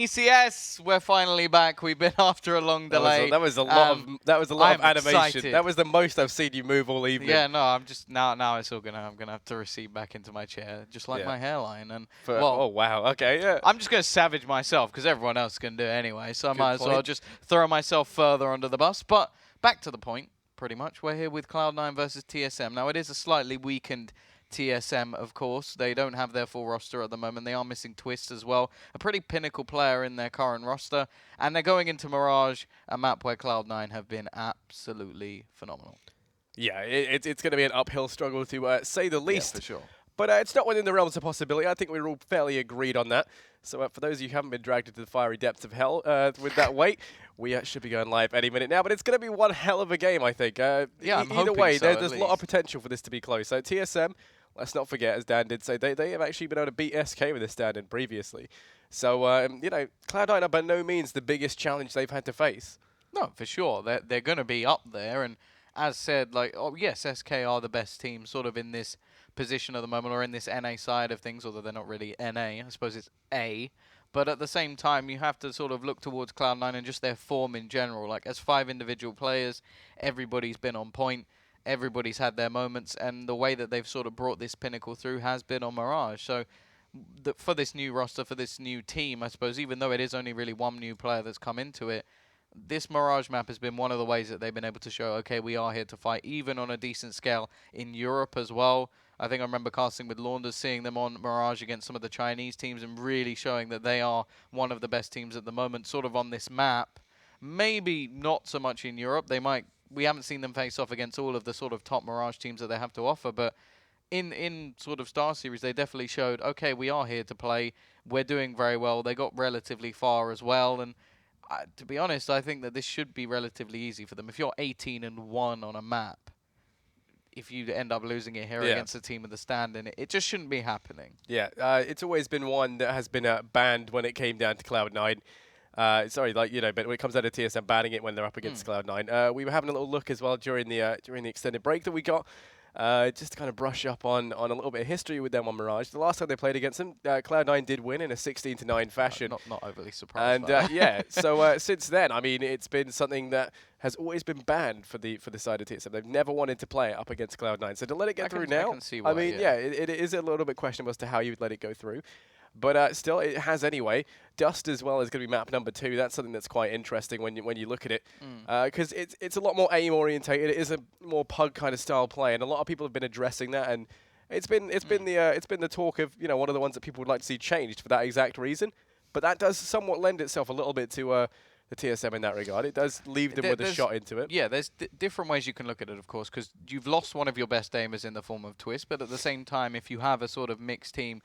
ECS, we're finally back. We've been after a long delay. That was a lot of animation. Excited. That was the most I've seen you move all evening. Yeah, no, I'm just now it's all I'm gonna have to recede back into my chair, just like my hairline. And oh wow, okay, yeah. I'm just gonna savage myself because everyone else can do it anyway. So I might as well just throw myself further under the bus. But back to the point, pretty much. We're here with Cloud9 versus TSM. Now it is a slightly weakened TSM, of course. They don't have their full roster at the moment. They are missing Twist as well, a pretty pinnacle player in their current roster. And they're going into Mirage, a map where Cloud9 have been absolutely phenomenal. Yeah, it's going to be an uphill struggle to say the least. Yeah, for sure. But it's not within the realms of possibility. I think we're all fairly agreed on that. So for those of you who haven't been dragged into the fiery depths of hell with that weight, we should be going live any minute now. But it's going to be one hell of a game, I think. Yeah, either way, there's a lot of potential for this to be close. So TSM, let's not forget, as Dan did say, they have actually been able to beat SK with this stand-in previously. So, you know, Cloud9 are by no means the biggest challenge they've had to face. No, for sure. They're going to be up there. And as said, like, oh, yes, SK are the best team sort of in this position at the moment, or in this NA side of things, although they're not really NA. I suppose it's A. But at the same time, you have to sort of look towards Cloud9 and just their form in general. Like, as 5 individual players, everybody's been on point. Everybody's had their moments, and the way that they've sort of brought this pinnacle through has been on Mirage. So for this new roster, for this new team, I suppose, even though it is only really one new player that's come into it, this Mirage map has been one of the ways that they've been able to show, okay, we are here to fight, even on a decent scale in Europe as well. I think I remember casting with Launders, seeing them on Mirage against some of the Chinese teams and really showing that they are one of the best teams at the moment, sort of on this map. Maybe not so much in Europe. We haven't seen them face off against all of the sort of top Mirage teams that they have to offer, but in sort of Star Series, they definitely showed, okay, we are here to play. We're doing very well. They got relatively far as well, and to be honest, I think that this should be relatively easy for them. If you're 18-1 on a map, if you end up losing it here against a team with a stand-in, it just shouldn't be happening. Yeah, it's always been one that has been banned when it came down to Cloud9. Sorry, like, you know, but when it comes down to TSM banning it when they're up against Cloud9. We were having a little look as well during the extended break that we got, just to kind of brush up on a little bit of history with them on Mirage. The last time they played against them, Cloud9 did win in a 16-9 fashion. Not overly surprised. And yeah, so since then, I mean, it's been something that has always been banned for the side of TSM. They've never wanted to play it up against Cloud9. So to let it get through now, I mean, yeah, it is a little bit questionable as to how you would let it go through. But still, it has anyway. Dust as well is going to be map number 2. That's something that's quite interesting when you look at it, because it's a lot more aim orientated. It is a more pug kind of style play, and a lot of people have been addressing that. And it's been the talk of, you know, one of the ones that people would like to see changed for that exact reason. But that does somewhat lend itself a little bit to the TSM in that regard. It does leave them with a shot into it. Yeah, there's different ways you can look at it, of course, because you've lost one of your best aimers in the form of Twist, but at the same time, if you have a sort of mixed team,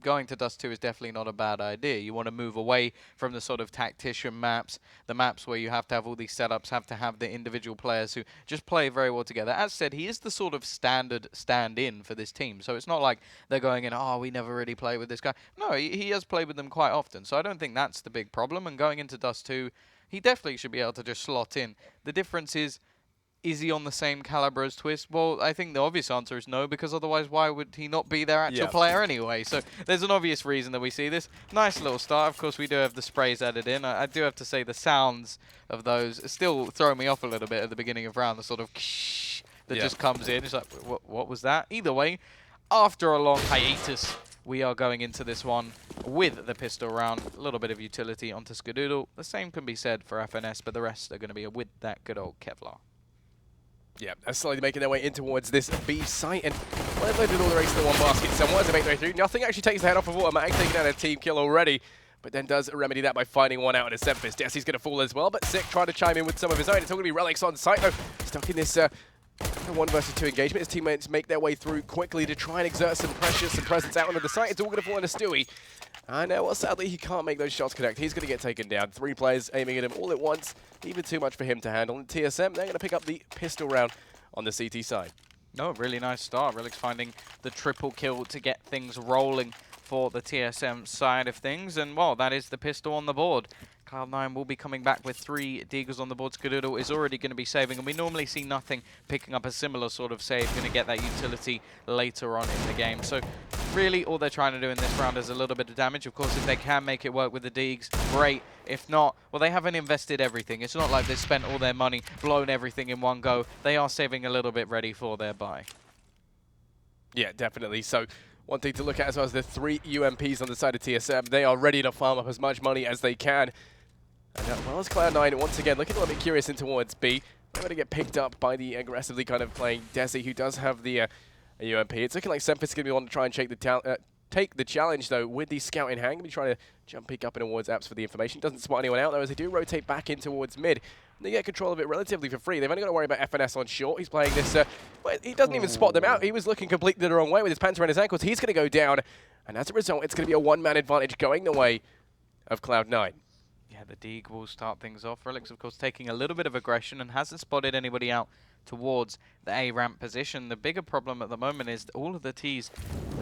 going to Dust 2 is definitely not a bad idea. You want to move away from the sort of tactician maps, the maps where you have to have all these setups, have to have the individual players who just play very well together. As said, he is the sort of standard stand-in for this team, so it's not like they're going in, oh, we never really play with this guy. No, he has played with them quite often, so I don't think that's the big problem. And going into Dust 2, he definitely should be able to just slot in. The difference is he on the same caliber as Twist? Well, I think the obvious answer is no, because otherwise why would he not be their actual player anyway? So there's an obvious reason that we see this. Nice little start. Of course, we do have the sprays added in. I do have to say the sounds of those still throw me off a little bit at the beginning of round, the sort of that just comes in. It's like, what was that? Either way, after a long hiatus, we are going into this one with the pistol round. A little bit of utility onto Skadoodle. The same can be said for FNS, but the rest are going to be with that good old Kevlar. Yeah, they're slowly making their way in towards this B site, and well, they've loaded all the race in the one basket somewhere as they make their way through. Nothing actually takes the head off of autimatic, taking down a team kill already, but then does remedy that by finding one out in a SEMPHIS. Desi's going to fall as well, but Sick trying to chime in with some of his own. It's all going to be Relyks on site, though, stuck in this 1 versus 2 engagement. His teammates make their way through quickly to try and exert some pressure, some presence out onto the site. It's all going to fall into Stewie. And well, sadly, he can't make those shots connect. He's going to get taken down. 3 players aiming at him all at once. Even too much for him to handle. And TSM, they're going to pick up the pistol round on the CT side. No, really nice start. Relyks finding the triple kill to get things rolling for the TSM side of things. And, well, that is the pistol on the board. Cloud9 will be coming back with 3 Deagles on the board. Skadoodle is already going to be saving, and we normally see Nothing picking up a similar sort of save, going to get that utility later on in the game. So really all they're trying to do in this round is a little bit of damage. Of course, if they can make it work with the Deags, great. If not, well, they haven't invested everything. It's not like they've spent all their money, blown everything in one go. They are saving a little bit ready for their buy. Yeah, definitely. So one thing to look at as well as the 3 UMPs on the side of TSM. They are ready to farm up as much money as they can. And as well as Cloud9, once again, looking a little bit curious in towards B. They're going to get picked up by the aggressively kind of playing Desi, who does have the UMP. It's looking like SEMPHIS is going to be wanting to try and take the challenge, though, with the scout in hand. Going to be trying to jump pick up in towards apps for the information. Doesn't spot anyone out, though, as they do rotate back in towards mid. And they get control of it relatively for free. They've only got to worry about FNS on short. He's playing this... well, he doesn't even spot them out. He was looking completely the wrong way with his pants around his ankles. He's going to go down. And as a result, it's going to be a one-man advantage going the way of Cloud9. Yeah, the Deag will start things off. Relyks, of course, taking a little bit of aggression and hasn't spotted anybody out towards the A ramp position. The bigger problem at the moment is that all of the Ts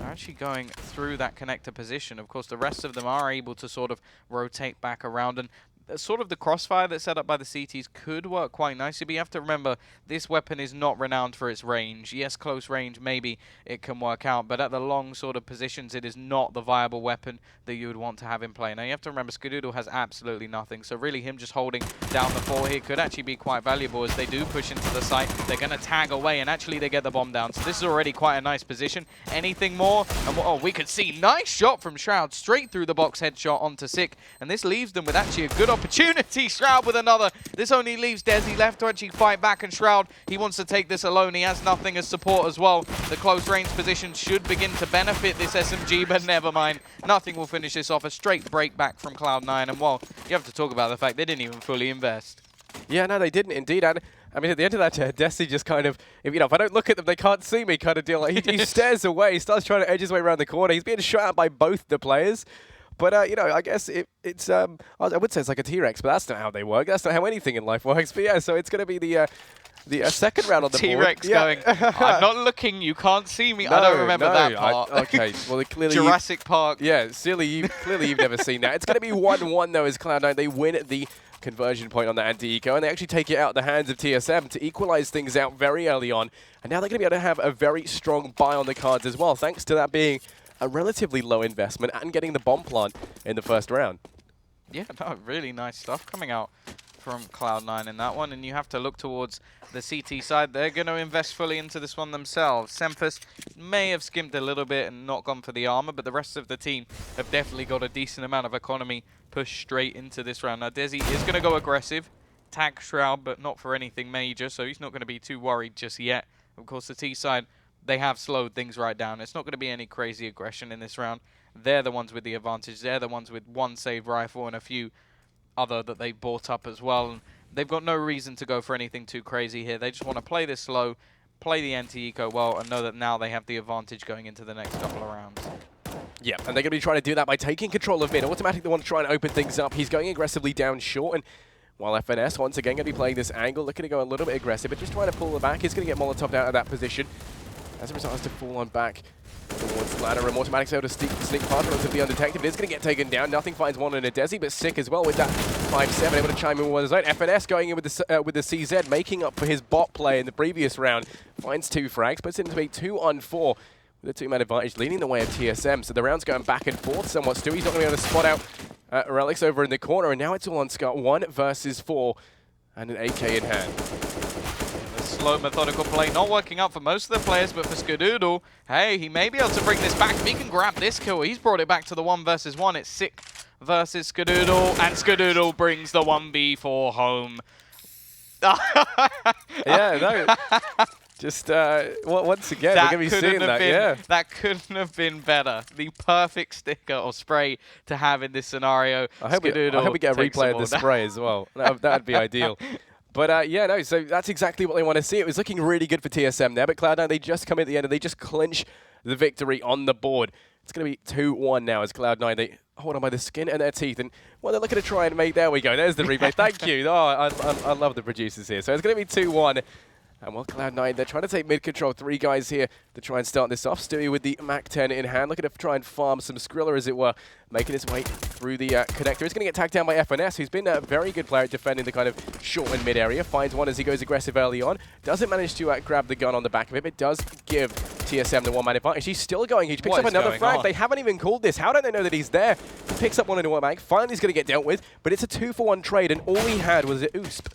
are actually going through that connector position. Of course, the rest of them are able to sort of rotate back around, and sort of the crossfire that's set up by the CTs could work quite nicely, but you have to remember this weapon is not renowned for its range. Yes, close range, maybe it can work out, but at the long sort of positions, it is not the viable weapon that you would want to have in play. Now, you have to remember, Skadoodle has absolutely nothing, so really him just holding down the fort here could actually be quite valuable as they do push into the site. They're going to tag away, and actually they get the bomb down, so this is already quite a nice position. Anything more? And oh, we could see nice shot from Shroud, straight through the box headshot onto Sick, and this leaves them with actually a good opportunity. Shroud with another. This only leaves desi left to actually fight back, and Shroud, he wants to take this alone. He has Nothing as support as well. The close range position should begin to benefit this SMG, but never mind. Nothing will finish this off. A straight break back from Cloud9, and well, you have to talk about the fact they didn't even fully invest. Yeah, no, they didn't indeed. And I mean, at the end of that, Desi just kind of, if I don't look at them, they can't see me kind of deal. Like, he stares away. He starts trying to edge his way around the corner. He's being shot at by both the players. But, I guess it's I would say it's like a T-Rex, but that's not how they work. That's not how anything in life works. But yeah, so it's going to be the second round on the T-Rex going, I'm not looking, you can't see me. No, I don't remember that part. Okay, well, clearly Jurassic Park. Yeah, clearly you've never seen that. It's going to be 1-1, though, as Cloud9, they win the conversion point on the anti-eco, and they actually take it out of the hands of TSM to equalize things out very early on. And now they're going to be able to have a very strong buy on the cards as well, thanks to that being a relatively low investment and getting the bomb plant in the first round. Yeah, no, really nice stuff coming out from Cloud9 in that one, and you have to look towards the CT side. They're going to invest fully into this one themselves. SEMPHIS may have skimmed a little bit and not gone for the armor, but the rest of the team have definitely got a decent amount of economy pushed straight into this round. Now, desi is going to go aggressive, tag Shroud, but not for anything major, so he's not going to be too worried just yet. Of course, the T side, they have slowed things right down. It's not going to be any crazy aggression in this round. They're the ones with the advantage. They're the ones with one saved rifle and a few other that they bought up as well. And they've got no reason to go for anything too crazy here. They just want to play this slow, play the anti-eco well, and know that now they have the advantage going into the next couple of rounds. Yeah, and they're going to be trying to do that by taking control of mid. autimatic, they want to try and open things up. He's going aggressively down short, and while FNS, once again, going to be playing this angle, looking to go a little bit aggressive, but just trying to pull it back. He's going to get Molotov out of that position. As a result, has to fall on back towards Latham. autimatic's able to sneak past relatively undetected, but it's going to get taken down. Nothing finds one in a desi, but Sick as well with that 5-7, able to chime in with his own. FNS going in with the CZ, making up for his bot play in the previous round. Finds 2 frags, puts it into a 2-on-4 with a 2-man advantage, leading the way of TSM. So the round's going back and forth somewhat. Stewie's not going to be able to spot out Relyks over in the corner, and now it's all on Scott. 1 versus 4, and an AK in hand. Slow, methodical play, not working out for most of the players, but for Skadoodle, hey, he may be able to bring this back. If he can grab this kill, he's brought it back to the 1 versus 1. It's Sick versus Skadoodle, and Skadoodle brings the 1v4 home. Yeah, no. Just, once again, we're going to be seeing that, yeah. That couldn't have been better. The perfect sticker or spray to have in this scenario. I hope we get a replay of the spray as well. That would be ideal. But yeah, no, so that's exactly what they want to see. It was looking really good for TSM there, but Cloud9, they just come at the end and they just clinch the victory on the board. It's going to be 2-1 now as Cloud9, they hold on by the skin and their teeth. And, well, they're looking to try and make, there we go, there's the replay. Thank you. Oh, I love the producers here. So it's going to be 2-1. And well, Cloud9, they're trying to take mid control. 3 guys here to try and start this off. Stewie with the Mac-10 in hand, looking to try and farm some Skrilla, as it were, making his way through the connector. He's going to get tagged down by FNS, who's been a very good player at defending the kind of short and mid area. Finds one as he goes aggressive early on. Doesn't manage to grab the gun on the back of it, but does give TSM the one-man advantage. He's still going. He picks up another frag. They haven't even called this. How don't they know that he's there? He picks up one in the one mag. Finally, he's going to get dealt with, but it's a 2-for-1 trade, and all he had was an oosp.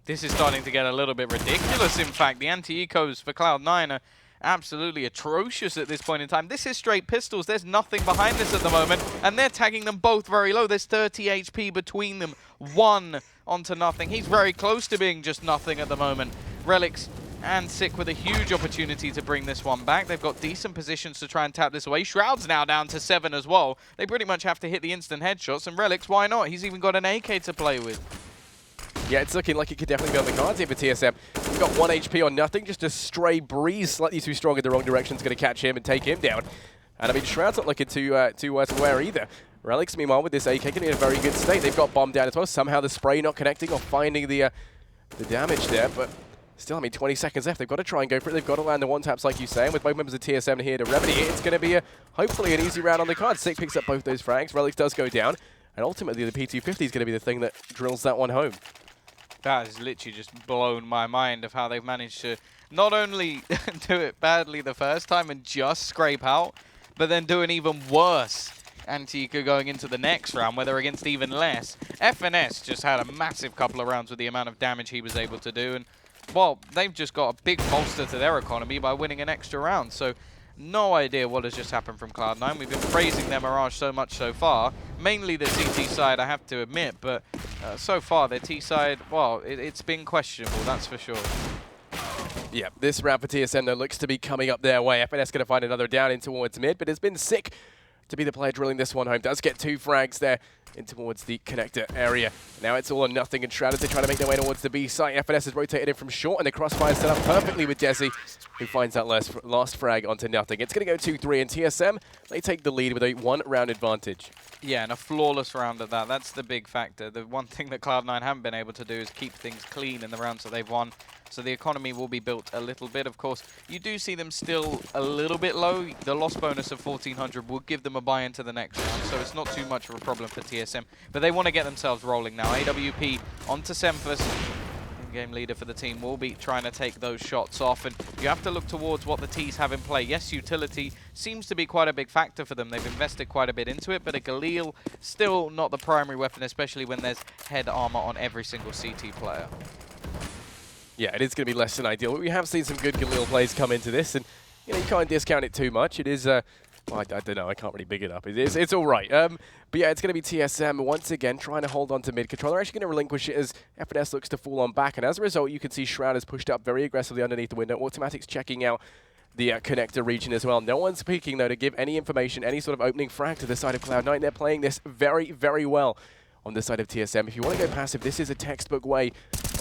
This is starting to get a little bit ridiculous, in fact. The anti-ecos for Cloud9 are absolutely atrocious at this point in time. This is straight pistols. There's nothing behind this at the moment, and they're tagging them both very low. There's 30 HP between them. 1 onto nothing. He's very close to being just nothing at the moment. Relyks and Sick with a huge opportunity to bring this one back. They've got decent positions to try and tap this away. Shroud's now down to 7 as well. They pretty much have to hit the instant headshots, and Relyks, why not? He's even got an AK to play with. Yeah, it's looking like it could definitely be on the cards here for TSM. We've got 1 HP on nothing, just a stray breeze, slightly too strong in the wrong direction, is going to catch him and take him down. And I mean, Shroud's not looking too aware either. Relyks, meanwhile, with this AK, getting in a very good state. They've got bombed down as well. Somehow the spray not connecting or finding the damage there, but still, I mean, 20 seconds left. They've got to try and go for it. They've got to land the one-taps, like you say. And with both members of TSM here to remedy it, it's going to be hopefully an easy round on the card. Sick picks up both those frags. Relyks does go down. And ultimately, the P250 is going to be the thing that drills that one home. That has literally just blown my mind of how they've managed to not only do it badly the first time and just scrape out, but then do an even worse anti-eco going into the next round, where they're against even less. FNS just had a massive couple of rounds with the amount of damage he was able to do, and well, they've just got a big bolster to their economy by winning an extra round. So no idea what has just happened from Cloud9. We've been praising their Mirage so much so far, mainly the CT side, I have to admit, but so far their T side, well, it's been questionable, that's for sure. Yeah, this round for TSM though looks to be coming up their way. FNS going to find another down in towards mid, but it's been Sick to be the player drilling this one home. Does get 2 frags there in towards the connector area. Now it's all or nothing, and Shroud as they try to make their way towards the B site. FNS has rotated in from short, and the crossfire set up perfectly with desi, who finds that last frag onto nothing. It's going to go 2-3, and TSM, they take the lead with a 1-round advantage. Yeah, and a flawless round at that. That's the big factor. The one thing that Cloud9 haven't been able to do is keep things clean in the rounds that they've won. So the economy will be built a little bit. Of course, you do see them still a little bit low. The loss bonus of 1,400 will give them a buy into the next round, so it's not too much of a problem for TSM. But they want to get themselves rolling now. AWP onto SEMPHIS. Game leader for the team will be trying to take those shots off, and you have to look towards what the T's have in play. Yes, utility seems to be quite a big factor for them. They've invested quite a bit into it, but a Galil still not the primary weapon, especially when there's head armor on every single CT player. Yeah, it is going to be less than ideal. We have seen some good Galil plays come into this, and you know, you can't discount it too much. It is, well, I don't know, I can't really big it up. It's all right. But yeah, it's going to be TSM once again trying to hold on to mid control. They're actually going to relinquish it as FNS looks to fall on back, and as a result, you can see Shroud is pushed up very aggressively underneath the window. Autimatic's checking out the connector region as well. No one's speaking, though, to give any information, any sort of opening frag to the side of Cloud9. They're playing this very, very well on the side of TSM. If you want to go passive, this is a textbook way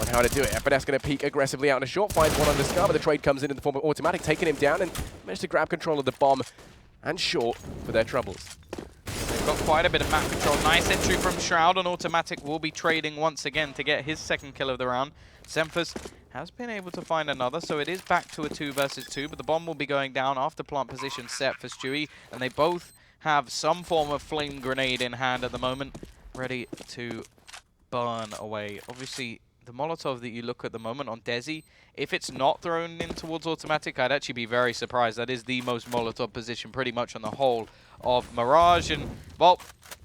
on how to do it. FNS going to peek aggressively out in a short, finds one on the scar, but the trade comes in the form of autimatic, taking him down and managed to grab control of the bomb and short for their troubles. They've got quite a bit of map control. Nice entry from Shroud, and autimatic will be trading once again to get his second kill of the round. SEMPHIS has been able to find another, so it is back to a 2 versus 2, but the bomb will be going down after plant position set for Stewie, and they both have some form of flame grenade in hand at the moment, ready to burn away. Obviously, the Molotov that you look at the moment on desi, if it's not thrown in towards autimatic, I'd actually be very surprised. That is the most Molotov position pretty much on the whole of Mirage, and well,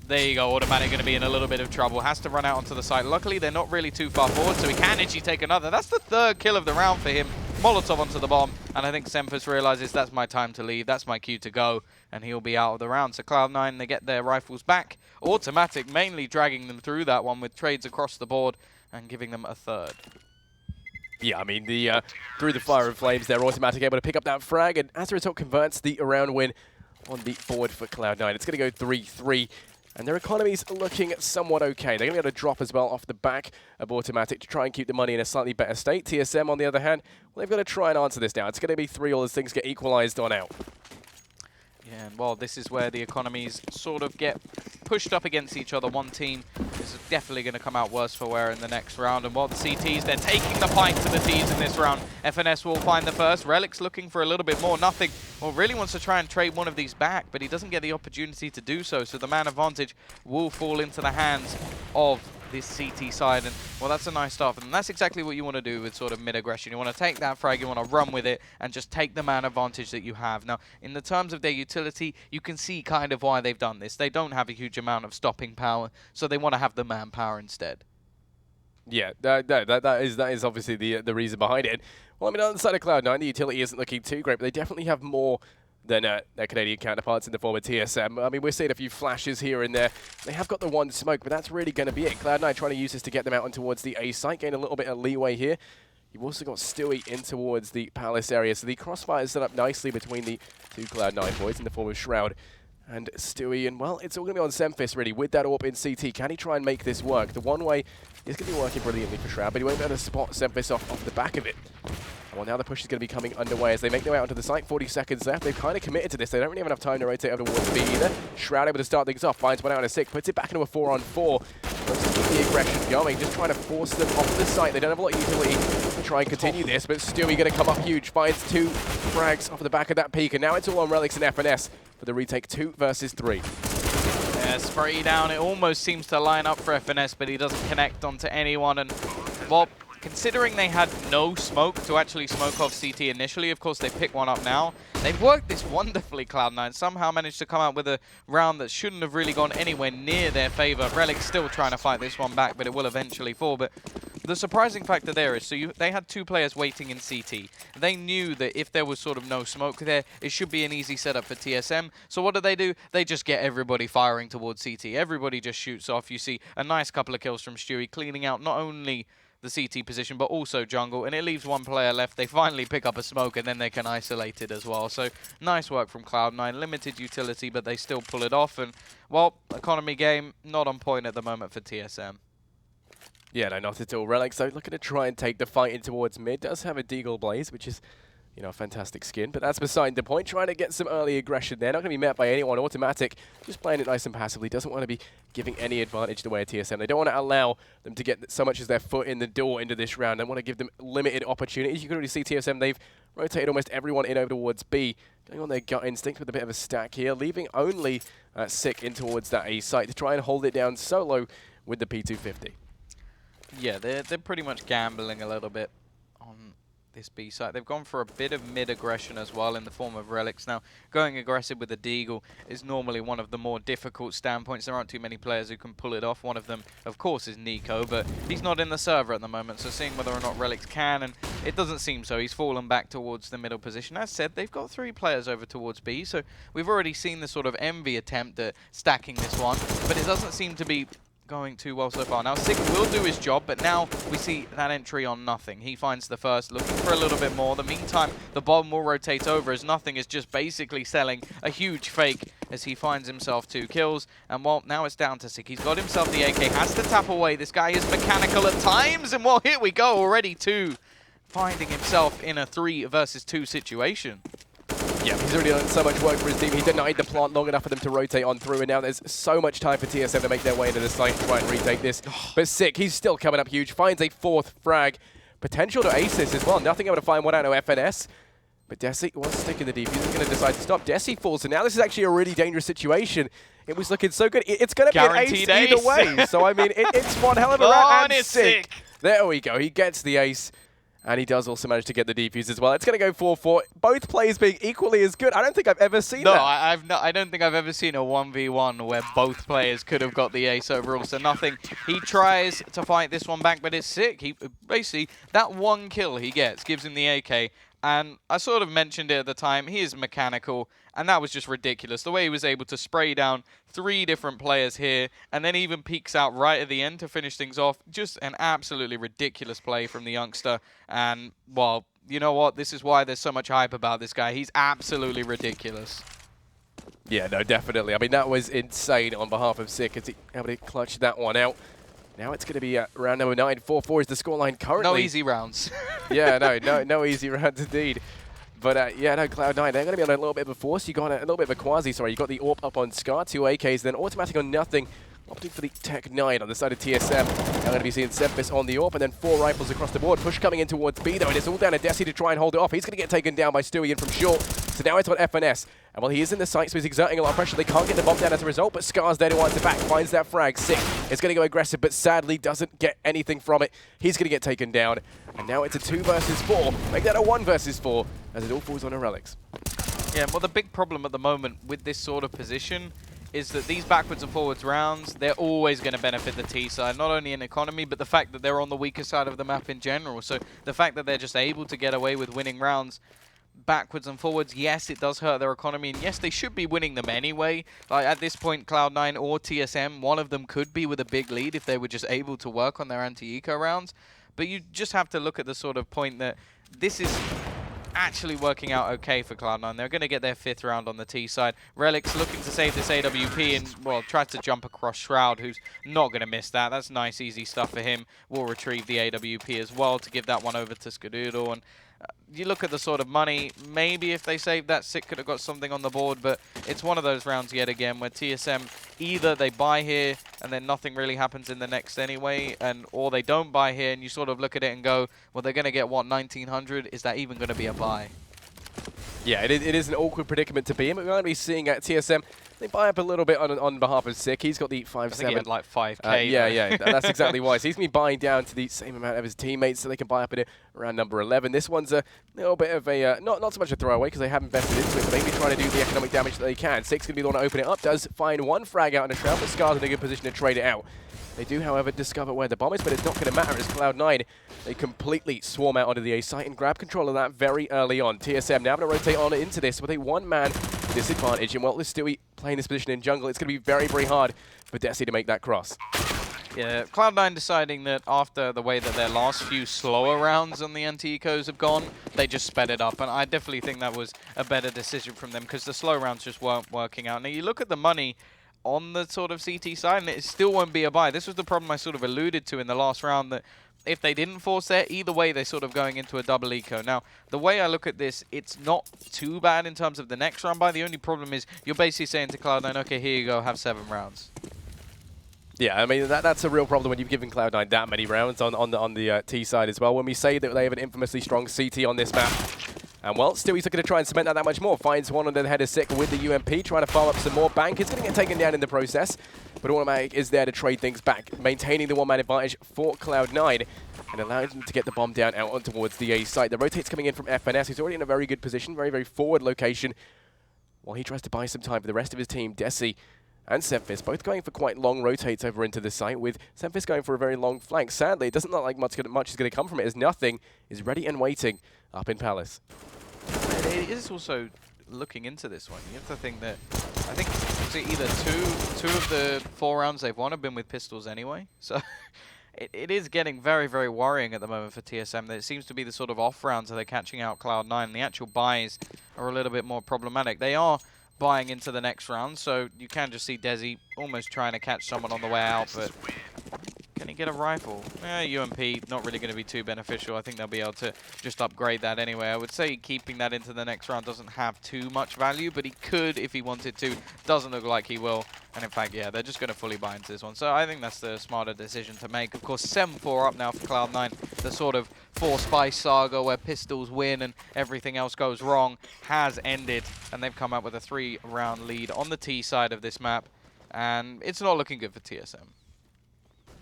there you go. Autimatic going to be in a little bit of trouble. Has to run out onto the site. Luckily, they're not really too far forward, so he can actually take another. That's the 3rd kill of the round for him. Molotov onto the bomb, and I think SEMPHIS realizes that's my time to leave. That's my cue to go, and he'll be out of the round. So Cloud9, they get their rifles back. Autimatic mainly dragging them through that one with trades across the board and giving them a 3rd. Yeah, I mean, the through the fire and flames, they're autimatic able to pick up that frag, and as a result, converts the round win on the board for Cloud9. It's going to go 3-3. And their economy's looking somewhat okay. They're going to be able to drop as well off the back of autimatic to try and keep the money in a slightly better state. TSM, on the other hand, well, they've got to try and answer this now. It's going to be 3-3 as things get equalized on out. Yeah, and well, this is where the economies sort of get pushed up against each other. One team is definitely going to come out worse for wear in the next round. And while the CTs, they're taking the fight to the Ts in this round. FNS will find the first. Relyks looking for a little bit more. Nothing. Well, really wants to try and trade one of these back, but he doesn't get the opportunity to do so. So the man advantage will fall into the hands of this CT side, and well, that's a nice start, and that's exactly what you want to do with sort of mid-aggression. You want to take that frag, you want to run with it, and just take the man advantage that you have. Now, in the terms of their utility, you can see kind of why they've done this. They don't have a huge amount of stopping power, so they want to have the manpower instead. Yeah, that is obviously the reason behind it. Well, I mean, on the side of Cloud9, the utility isn't looking too great, but they definitely have more than their Canadian counterparts in the form of TSM. I mean, we're seeing a few flashes here and there. They have got the one smoke, but that's really going to be it. Cloud9 trying to use this to get them out on towards the A site, gain a little bit of leeway here. You've also got Stewie in towards the Palace area, so the crossfire is set up nicely between the two Cloud9 boys in the form of Shroud and Stewie, and well, it's all going to be on SEMPHIS really, with that AWP in CT. Can he try and make this work? The one way is going to be working brilliantly for Shroud, but he won't be able to spot SEMPHIS off the back of it. Well, now the push is going to be coming underway as they make their way out onto the site. 40 seconds left. They've kind of committed to this. They don't really have enough time to rotate over towards B either. Shroud able to start things off. Finds one out in a 6. Puts it back into a 4-on-4. Looks to keep the aggression going. Just trying to force them off the site. They don't have a lot of utility to try and continue this. But Stewie going to come up huge. Finds 2 frags off the back of that peak. And now it's all on Relyks and FNS for the retake 2 versus 3. Yeah, spray down. It almost seems to line up for FNS, but he doesn't connect onto anyone. And well, considering they had no smoke to actually smoke off CT initially, of course they pick one up now. They've worked this wonderfully, Cloud9. Somehow managed to come out with a round that shouldn't have really gone anywhere near their favor. Relyks still trying to fight this one back, but it will eventually fall. But the surprising factor there is, so they had 2 players waiting in CT. They knew that if there was sort of no smoke there, it should be an easy setup for TSM. So what do? They just get everybody firing towards CT. Everybody just shoots off. You see a nice couple of kills from Stewie, cleaning out not only the CT position, but also jungle, and it leaves 1 player left. They finally pick up a smoke, and then they can isolate it as well. So nice work from Cloud9. Limited utility, but they still pull it off. And well, economy game not on point at the moment for TSM. Yeah, no, not at all. Relyks, though, looking to try and take the fight in towards mid. Does have a Deagle Blaze, which is, you know, a fantastic skin, but that's beside the point. Trying to get some early aggression there. Not going to be met by anyone. Autimatic, just playing it nice and passively. Doesn't want to be giving any advantage the way of TSM. They don't want to allow them to get so much as their foot in the door into this round. They want to give them limited opportunities. You can already see TSM, they've rotated almost everyone in over towards B. Going on their gut instinct with a bit of a stack here, leaving only Sick in towards that A site to try and hold it down solo with the P250. Yeah, they're pretty much gambling a little bit on this B site. They've gone for a bit of mid-aggression as well in the form of Relyks. Now, going aggressive with the Deagle is normally one of the more difficult standpoints. There aren't too many players who can pull it off. One of them, of course, is Nico, but he's not in the server at the moment, so seeing whether or not Relyks can, and it doesn't seem so. He's fallen back towards the middle position. As said, they've got 3 players over towards B, so we've already seen the sort of envy attempt at stacking this one, but it doesn't seem to be going too well so far. Now, Sick will do his job, but now we see that entry on Nothing. He finds the first, looking for a little bit more. The meantime, the bomb will rotate over as Nothing is just basically selling a huge fake as he finds himself 2 kills. And, well, now it's down to Sick. He's got himself the AK, has to tap away. This guy is mechanical at times, and, well, here we go already, 2. Finding himself in a 3 versus 2 situation. Yeah, he's already done so much work for his team. He denied the plant long enough for them to rotate on through, and now there's so much time for TSM to make their way into the site and try and retake this. But Sick, he's still coming up huge. Finds a 4th frag. Potential to ace this as well. Nothing able to find one out of FNS. But desi was sticking the defuse. He's going to decide to stop. desi falls, and now this is actually a really dangerous situation. It was looking so good. It's going to be an ace either way. So, I mean, it's one hell of a round. And Sick. There we go. He gets the ace. And he does also manage to get the defuse as well. It's going to go 4-4. Both players being equally as good. I don't think I've ever seen that. I don't think I've ever seen a 1v1 where both players could have got the ace overall. So Nothing. He tries to fight this one back, but it's Sick. He basically, that 1 kill he gets gives him the AK. And I sort of mentioned it at the time. He is mechanical. And that was just ridiculous. The way he was able to spray down 3 different players here and then even peeks out right at the end to finish things off. Just an absolutely ridiculous play from the youngster. And, well, you know what? This is why there's so much hype about this guy. He's absolutely ridiculous. Yeah, no, definitely. I mean, that was insane on behalf of Sick as he able to clutch that one out. Now it's going to be round number 9. 4-4 is the scoreline currently. No easy rounds. Yeah, no easy rounds indeed. But yeah, no, Cloud9, they're going to be on a little bit of a force. You got a little bit of a quasi, sorry. You got the AWP up on Scar, 2 AKs, then autimatic on nothing. Opting for the Tech 9 on the side of TSM. Now going to be seeing SEMPHIS on the AWP, and then 4 rifles across the board. Push coming in towards B, though, and it's all down to desi to try and hold it off. He's going to get taken down by Stewie in from short. So now it's on FNS. And while he is in the site, so he's exerting a lot of pressure. They can't get the bomb down as a result, but Scar's there to answer back. Finds that frag. Sick. It's going to go aggressive, but sadly doesn't get anything from it. He's going to get taken down. And now it's a 2 versus 4. Make that a 1 versus 4, as it all falls on a Relyks. Yeah, well, the big problem at the moment with this sort of position is that these backwards and forwards rounds, they're always going to benefit the T side, not only in economy, but the fact that they're on the weaker side of the map in general. So the fact that they're just able to get away with winning rounds backwards and forwards, yes, it does hurt their economy, and yes, they should be winning them anyway. Like at this point, Cloud9 or TSM, one of them could be with a big lead if they were just able to work on their anti-eco rounds. But you just have to look at the sort of point that this is actually working out okay for Cloud9. They're going to get their 5th round on the T side. Relyks looking to save this AWP and, well, tries to jump across Shroud, who's not going to miss that. That's nice, easy stuff for him. Will retrieve the AWP as well to give that one over to Skadoodle. And you look at the sort of money, maybe if they saved that, Sick could have got something on the board, but it's one of those rounds yet again where TSM, either they buy here and then nothing really happens in the next anyway, or they don't buy here and you sort of look at it and go, well, they're going to get, what, 1900? Is that even going to be a buy? Yeah, it is an awkward predicament to be in, but we're going to be seeing at TSM, they buy up a little bit on behalf of Sick. He's got the 5-7. I think he had like 5k. Yeah, that's exactly why. So he's going to be buying down to the same amount of his teammates, so they can buy up at around number 11. This one's a little bit of a, not so much a throwaway, because they haven't invested into it, but maybe trying to do the economic damage that they can. Sick's going to be the one to open it up, does find 1 frag out in a shroud, but Scar's in a good position to trade it out. They do, however, discover where the bomb is, but it's not going to matter as Cloud9, they completely swarm out onto the A site and grab control of that very early on. TSM now going to rotate on into this with a 1-man disadvantage. And while Stewie playing this position in jungle, it's going to be very, very hard for desi to make that cross. Yeah, Cloud9 deciding that after the way that their last few slower rounds on the anti-ecos have gone, they just sped it up. And I definitely think that was a better decision from them because the slow rounds just weren't working out. Now, you look at the money on the sort of CT side, and it still won't be a buy. This was the problem I sort of alluded to in the last round, that if they didn't force there, either way, they're sort of going into a double eco. Now, the way I look at this, it's not too bad in terms of the next round buy. The only problem is you're basically saying to Cloud9, okay, here you go, have 7 rounds. Yeah, I mean, that's a real problem when you've given Cloud9 that many rounds on the T side as well. When we say that they have an infamously strong CT on this map, and well, Stewie's looking to try and cement that much more. Finds one under the head of Sick with the UMP, trying to farm up some more. Bank is going to get taken down in the process, but autimatic is there to trade things back, maintaining the 1-man advantage for Cloud9 and allowing them to get the bomb down out on towards the A site. The rotate's coming in from FNS, who's already in a very good position, very, very forward location, while he tries to buy some time for the rest of his team. Desi and SEMPHIS both going for quite long rotates over into the site, with SEMPHIS going for a very long flank. Sadly, it doesn't look like much is going to come from it, as nothing is ready and waiting up in Palace. It is also looking into this one. You have to think that I think either two of the 4 rounds they've won have been with pistols anyway. So it is getting very, very worrying at the moment for TSM. That it seems to be the sort of off rounds that they're catching out Cloud9. The actual buys are a little bit more problematic. They are buying into the next round, so you can just see desi almost trying to catch someone on the way out, but can he get a rifle? UMP, not really going to be too beneficial. I think they'll be able to just upgrade that anyway. I would say keeping that into the next round doesn't have too much value, but he could if he wanted to. Doesn't look like he will. And in fact, yeah, they're just going to fully buy into this one. So I think that's the smarter decision to make. Of course, 7-4 up now for Cloud9. The sort of 4-spice saga where pistols win and everything else goes wrong has ended. And they've come up with a 3-round lead on the T side of this map. And it's not looking good for TSM.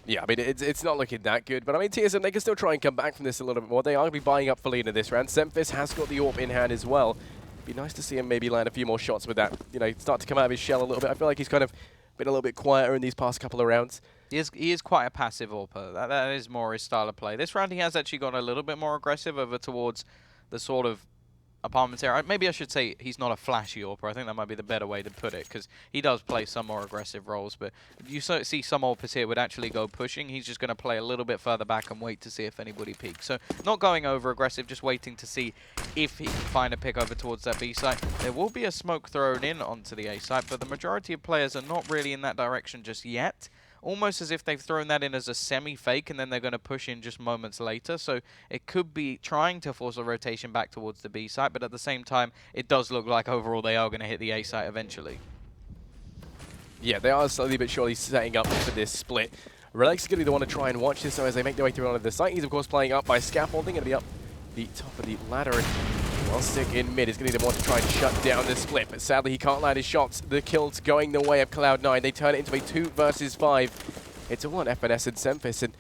Yeah, I mean, it's not looking that good, but I mean, TSM, they can still try and come back from this a little bit more. They are going to be buying up for lead in this round. SEMPHIS has got the AWP in hand as well. Be nice to see him maybe land a few more shots with that, you know, start to come out of his shell a little bit. I feel like he's kind of been a little bit quieter in these past couple of rounds. He is quite a passive AWPer. That is more his style of play. This round he has actually gone a little bit more aggressive over towards the sort of apartments area. Maybe I should say he's not a flashy AWPer. I think that might be the better way to put it, because he does play some more aggressive roles, but you see some AWPers here would actually go pushing. He's just going to play a little bit further back and wait to see if anybody peeks. So not going over aggressive, just waiting to see if he can find a pick over towards that B site. There will be a smoke thrown in onto the A site, but the majority of players are not really in that direction just yet. almost as if they've thrown that in as a semi-fake, and then they're going to push in just moments later. So it could be trying to force a rotation back towards the B site, but at the same time, it does look like overall they are going to hit the A site eventually. Yeah, they are slowly but surely setting up for this split. Relyks is going to be the one to try and watch this, so as they make their way through onto the site, he's of course playing up by scaffolding, going to be up the top of the ladder, and while stick in mid is going to be the one to try and shut down the split, but sadly he can't land his shots. The kill's going the way of Cloud9. They turn it into a 2 versus 5. It's all on FNS and SEMPHIS, and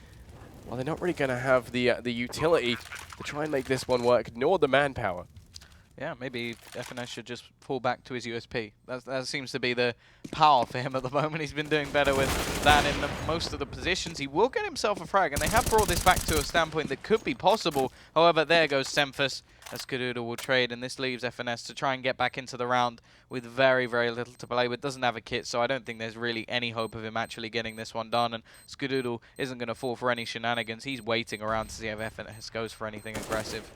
well, they're not really going to have the utility to try and make this one work, nor the manpower. Yeah, maybe FNS should just fall back to his USP. That seems to be the power for him at the moment. He's been doing better with that in most of the positions. He will get himself a frag, and they have brought this back to a standpoint that could be possible. However, there goes SEMPHIS. Skadoodle will trade, and this leaves FNS to try and get back into the round with very, very little to play with. Doesn't have a kit, so I don't think there's really any hope of him actually getting this one done. And Skadoodle isn't going to fall for any shenanigans. He's waiting around to see if FNS goes for anything aggressive.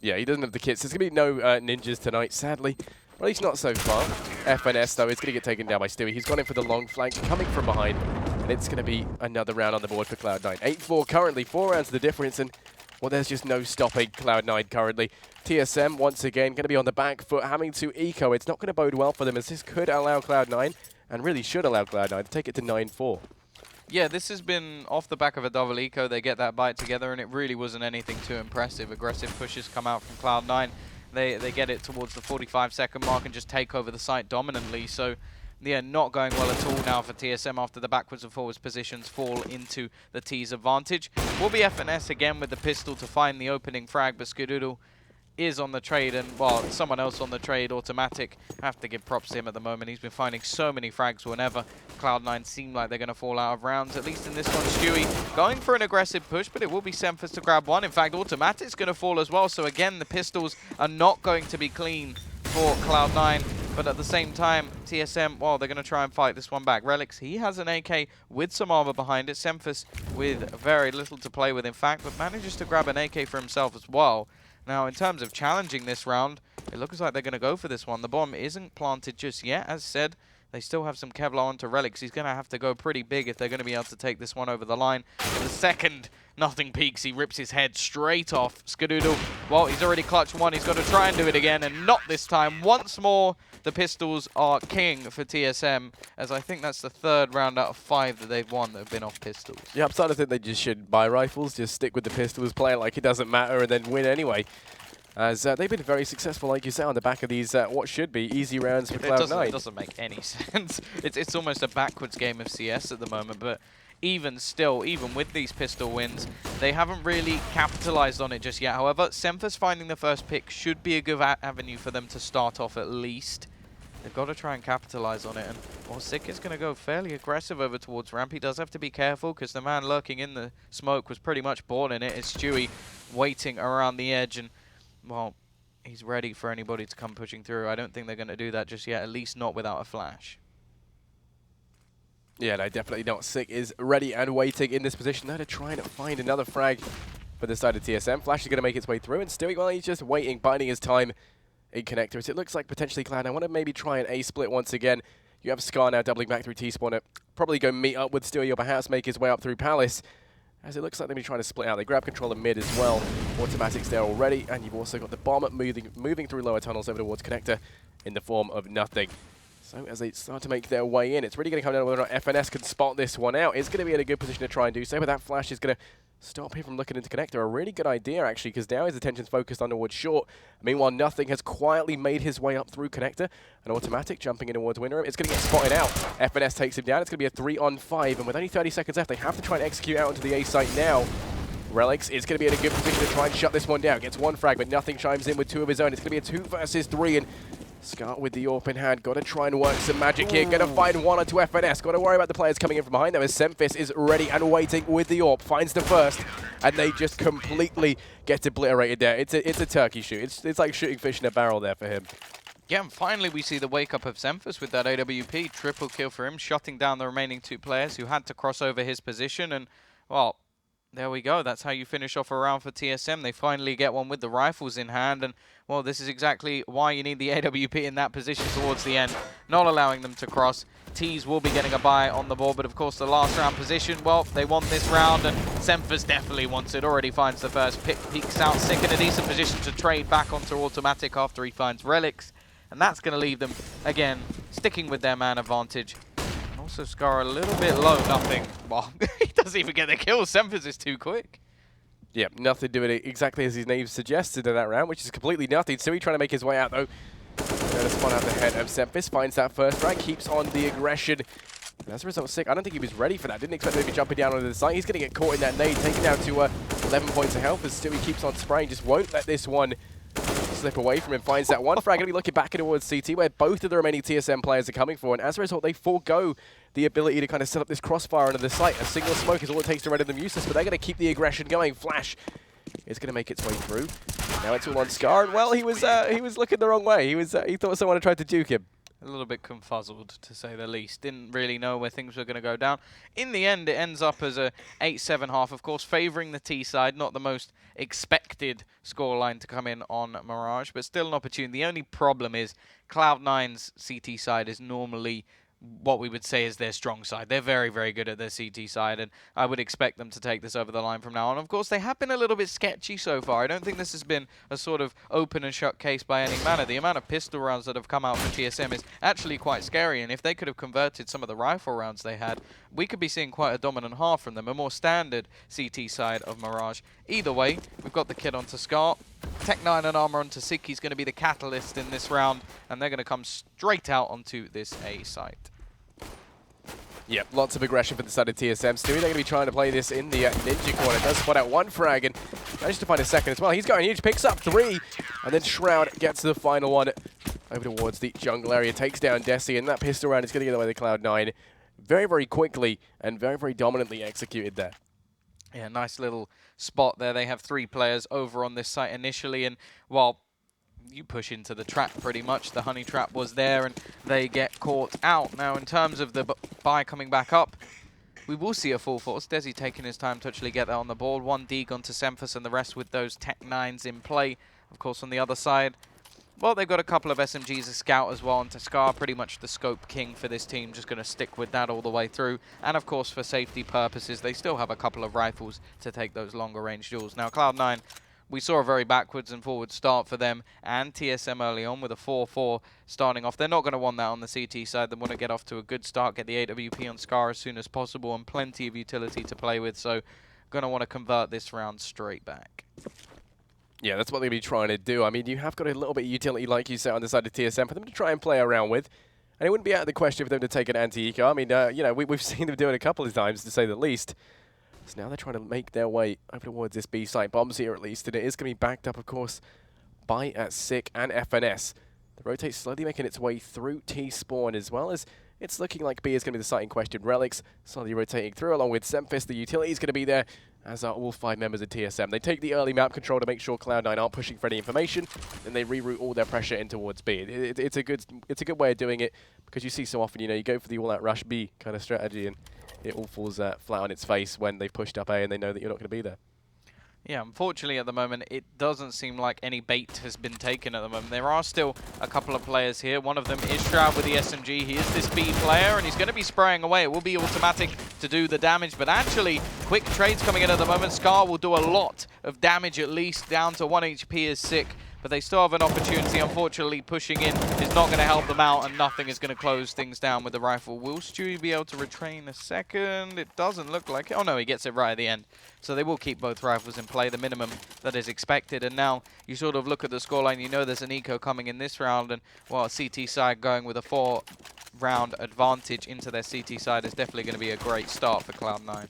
Yeah, he doesn't have the kits. There's going to be no ninjas tonight, sadly. Or at least not so far. FNS, though, is going to get taken down by Stewie. He's gone in for the long flank, coming from behind. And it's going to be another round on the board for Cloud9. 8-4 currently, 4 rounds of the difference. And, well, there's just no stopping Cloud9 currently. TSM, once again, going to be on the back foot, having to eco. It's not going to bode well for them, as this could allow Cloud9, and really should allow Cloud9, to take it to 9-4. Yeah, this has been off the back of a double eco. They get that bite together, and it really wasn't anything too impressive. Aggressive pushes come out from Cloud9. They get it towards the 45-second mark and just take over the site dominantly. So, yeah, not going well at all now for TSM after the backwards and forwards positions fall into the T's advantage. Will be FNS again with the pistol to find the opening frag, but Skadoodle is on the trade, and well, someone else on the trade, autimatic. Have to give props to him at the moment. He's been finding so many frags whenever Cloud9 seem like they're going to fall out of rounds, at least in this one. Stewie going for an aggressive push, but it will be SEMPHIS to grab one. In fact, autimatic's going to fall as well, so again, the pistols are not going to be clean for Cloud9, but at the same time, TSM, well, they're going to try and fight this one back. Relyks, he has an AK with some armor behind it. SEMPHIS with very little to play with, in fact, but manages to grab an AK for himself as well. Now, in terms of challenging this round, it looks like they're going to go for this one. The bomb isn't planted just yet. As said, they still have some Kevlar onto Relyks. He's going to have to go pretty big if they're going to be able to take this one over the line. For the second, nothing peaks. He rips his head straight off. Skadoodle, well, he's already clutched one. He's got to try and do it again, and not this time. Once more, the pistols are king for TSM, as I think that's the 3rd round out of 5 that they've won that have been off pistols. Yeah, I'm starting to think they just should buy rifles, just stick with the pistols, play it like it doesn't matter, and then win anyway. As they've been very successful, like you say, on the back of these what should be easy rounds for Cloud9. It doesn't make any sense. It's almost a backwards game of CS at the moment, but even still, even with these pistol wins, they haven't really capitalized on it just yet. However, SEMPHIS finding the first pick should be a good avenue for them to start off at least. They've got to try and capitalize on it, and well, Sick is going to go fairly aggressive over towards ramp. He does have to be careful because the man lurking in the smoke was pretty much born in it. It's Stewie waiting around the edge, and well, he's ready for anybody to come pushing through. I don't think they're going to do that just yet, at least not without a flash. Yeah, no, definitely not. Sick is ready and waiting in this position now to try and find another frag for the side of TSM. Flash is going to make its way through, and Stewie, well, he's just waiting, biding his time in connectors. It looks like potentially Cloud. I want to maybe try an A split once again. You have Scar now doubling back through T-spawner. Probably go meet up with Stewie or perhaps make his way up through Palace, as it looks like they'll be trying to split out. They grab control of mid as well. Automatics there already, and you've also got the bomb moving through lower tunnels over towards connector in the form of nothing. So as they start to make their way in, it's really going to come down to whether or not FNS can spot this one out. It's going to be in a good position to try and do so, but that flash is going to stop him from looking into connector. A really good idea, actually, because now his attention's focused on towards short. Meanwhile, nothing has quietly made his way up through connector. An automatic jumping in towards winner. It's going to get spotted out. FNS takes him down. It's going to be a 3-on-5, and with only 30 seconds left, they have to try and execute out into the A site now. Relyks is going to be in a good position to try and shut this one down. Gets one frag, but nothing chimes in with 2 of his own. It's going to be a 2 versus 3, and Scar with the AWP in hand. Got to try and work some magic here. Going to find one onto FNS. Got to worry about the players coming in from behind, though, as SEMPHIS is ready and waiting with the AWP. Finds the first, and they just completely get obliterated there. It's a turkey shoot. It's like shooting fish in a barrel there for him. Yeah, and finally we see the wake-up of SEMPHIS with that AWP. Triple kill for him, shutting down the remaining 2 players who had to cross over his position. And, well, there we go. That's how you finish off a round for TSM. They finally get one with the rifles in hand. And, well, this is exactly why you need the AWP in that position towards the end, not allowing them to cross. T's will be getting a bye on the board, but of course the last round position, well, they want this round, and SEMPHIS definitely wants it. Already finds the first pick, peeks out sick in a decent position to trade back onto autimatic after he finds Relyks, and that's going to leave them, again, sticking with their man advantage. And also Scar a little bit low, nothing. Well, he doesn't even get the kill. SEMPHIS is too quick. Yeah, nothing doing it exactly as his name suggested in that round, which is completely nothing. Stewie trying to make his way out, though. Going to spawn out the head of SEMPHIS, finds that first frag, keeps on the aggression. And as a result, Sick, I don't think he was ready for that. Didn't expect him to be jumping down onto the site. He's going to get caught in that nade, taken down to 11 points of health as Stewie keeps on spraying, just won't let this one slip away from him. Finds that one frag, going to be looking back towards CT, where both of the remaining TSM players are coming for. And as a result, they forego the ability to kind of set up this crossfire under the site. A single smoke is all it takes to render them useless, but they're going to keep the aggression going. Flash is going to make its way through. Now it's all on Scar, and well, he was looking the wrong way. He thought someone had tried to juke him. A little bit confuzzled, to say the least. Didn't really know where things were going to go down. In the end, it ends up as a 8-7 half, of course, favouring the T side. Not the most expected scoreline to come in on Mirage, but still an opportunity. The only problem is Cloud9's CT side is normally what we would say is their strong side. They're very, very good at their CT side, and I would expect them to take this over the line from now on. Of course, they have been a little bit sketchy so far. I don't think this has been a sort of open and shut case by any manner. The amount of pistol rounds that have come out for TSM is actually quite scary, and if they could have converted some of the rifle rounds they had, we could be seeing quite a dominant half from them, a more standard CT side of Mirage. Either way, we've got the kid onto Scar. Tech9 and armor onto Sick. He's going to be the catalyst in this round, and they're going to come straight out onto this A site. Yep, lots of aggression for the side of TSM. Stewie, they're going to be trying to play this in the ninja corner. Does spot out one frag and manages to find a second as well. He's going huge, picks up 3, and then Shroud gets to the final one over towards the jungle area, takes down desi, and that pistol round is going to get away to Cloud9 very, very quickly and very, very dominantly executed there. Yeah, nice little spot there. They have 3 players over on this site initially, and while you push into the trap pretty much, the honey trap was there, and they get caught out. Now, in terms of the buy coming back up, we will see a full force. desi taking his time to actually get that on the board. 1 dig onto SEMPHIS, and the rest with those Tech9s in play. Of course, on the other side, well, they've got a couple of SMGs, a scout as well, and Scar, pretty much the scope king for this team, just going to stick with that all the way through. And of course, for safety purposes, they still have a couple of rifles to take those longer range duels. Now, Cloud9, we saw a very backwards and forward start for them and TSM early on with a 4-4 starting off. They're not going to want that on the CT side. They want to get off to a good start, get the AWP on Scar as soon as possible, and plenty of utility to play with. So, going to want to convert this round straight back. Yeah, that's what they'll be trying to do. I mean, you have got a little bit of utility, like you said, on the side of TSM for them to try and play around with. And it wouldn't be out of the question for them to take an anti-eco. I mean, you know, we've seen them do it a couple of times, to say the least. So now they're trying to make their way over towards this B site. Bombs here at least, and it is going to be backed up, of course, by Sick and FNS. The rotate slowly making its way through T spawn, as well as it's looking like B is going to be the site in question. Relyks slowly rotating through, along with SEMPHIS. The utility is going to be there, as are all 5 members of TSM. They take the early map control to make sure Cloud9 aren't pushing for any information, and they reroute all their pressure in towards B. It's a good way of doing it, because you see so often, you know, you go for the all-out rush B kind of strategy, and it all falls flat on its face when they've pushed up A and they know that you're not going to be there. Yeah, unfortunately at the moment, it doesn't seem like any bait has been taken at the moment. There are still a couple of players here. One of them is Shroud with the SMG. He is this B player, and he's going to be spraying away. It will be autimatic to do the damage, but actually, quick trades coming in at the moment. Scar will do a lot of damage, at least, down to 1 HP is Sick. But they still have an opportunity. Unfortunately, pushing in is not going to help them out, and nothing is going to close things down with the rifle. Will Stewie be able to retrain a second? It doesn't look like it. Oh, no, he gets it right at the end. So they will keep both rifles in play, the minimum that is expected. And now you sort of look at the scoreline. You know there's an eco coming in this round, and, well, CT side going with a 4-round advantage into their CT side is definitely going to be a great start for Cloud9.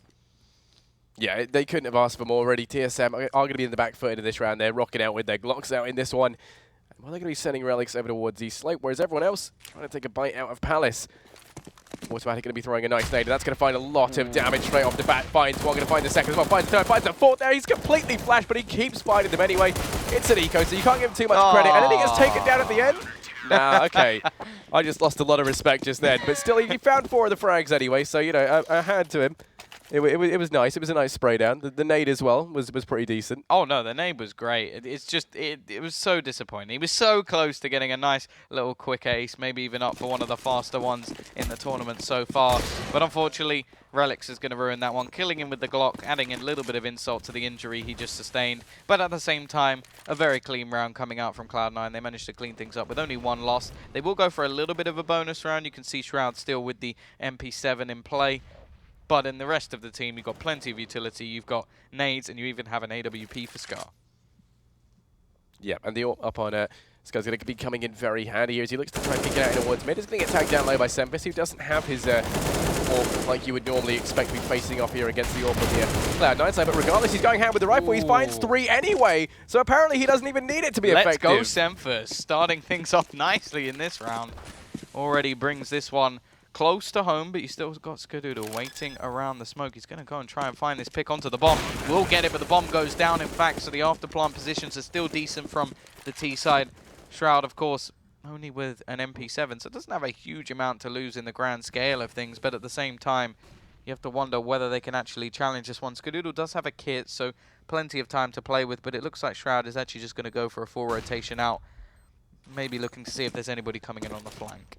Yeah, they couldn't have asked for more already. TSM are going to be in the back foot in this round. They're rocking out with their Glocks out in this one. And well, they're going to be sending Relyks over towards East Slope, whereas everyone else trying to take a bite out of Palace. autimatic going to be throwing a nice nade, and that's going to find a lot of damage straight off the bat. Finds one, going to find the second as well, finds the third, finds the fourth there. He's completely flashed, but he keeps finding them anyway. It's an eco, so you can't give him too much credit. And then he gets taken down at the end. Nah, okay. I just lost a lot of respect just then. But still, he found 4 of the frags anyway, so, you know, a hand to him. It was nice. It was a nice spray down. The nade as well was pretty decent. Oh no, the nade was great. It's just it was so disappointing. He was so close to getting a nice little quick ace, maybe even up for one of the faster ones in the tournament so far. But unfortunately, Relyks is going to ruin that one, killing him with the Glock, adding a little bit of insult to the injury he just sustained. But at the same time, a very clean round coming out from Cloud9. They managed to clean things up with only one loss. They will go for a little bit of a bonus round. You can see Shroud still with the MP7 in play. But in the rest of the team, you've got plenty of utility. You've got nades, and you even have an AWP for Scar. Yeah, and the up on Scar's going to be coming in very handy here as he looks to try and pick it out in towards mid. He's going to get tagged down low by SEMPHIS, who doesn't have his AWP like you would normally expect to be facing off here against the AWP of the Cloud9 side. But regardless, he's going hand with the rifle. Ooh. He finds 3 anyway, so apparently he doesn't even need it to be effective. Let's go, SEMPHIS, starting things off nicely in this round. Already brings this one close to home, but you still got Skadoodle waiting around the smoke. He's going to go and try and find this pick onto the bomb. Will get it, but the bomb goes down, in fact, so the after-plant positions are still decent from the T side. Shroud, of course, only with an MP7, so it doesn't have a huge amount to lose in the grand scale of things, but at the same time, you have to wonder whether they can actually challenge this one. Skadoodle does have a kit, so plenty of time to play with, but it looks like Shroud is actually just going to go for a full rotation out, maybe looking to see if there's anybody coming in on the flank.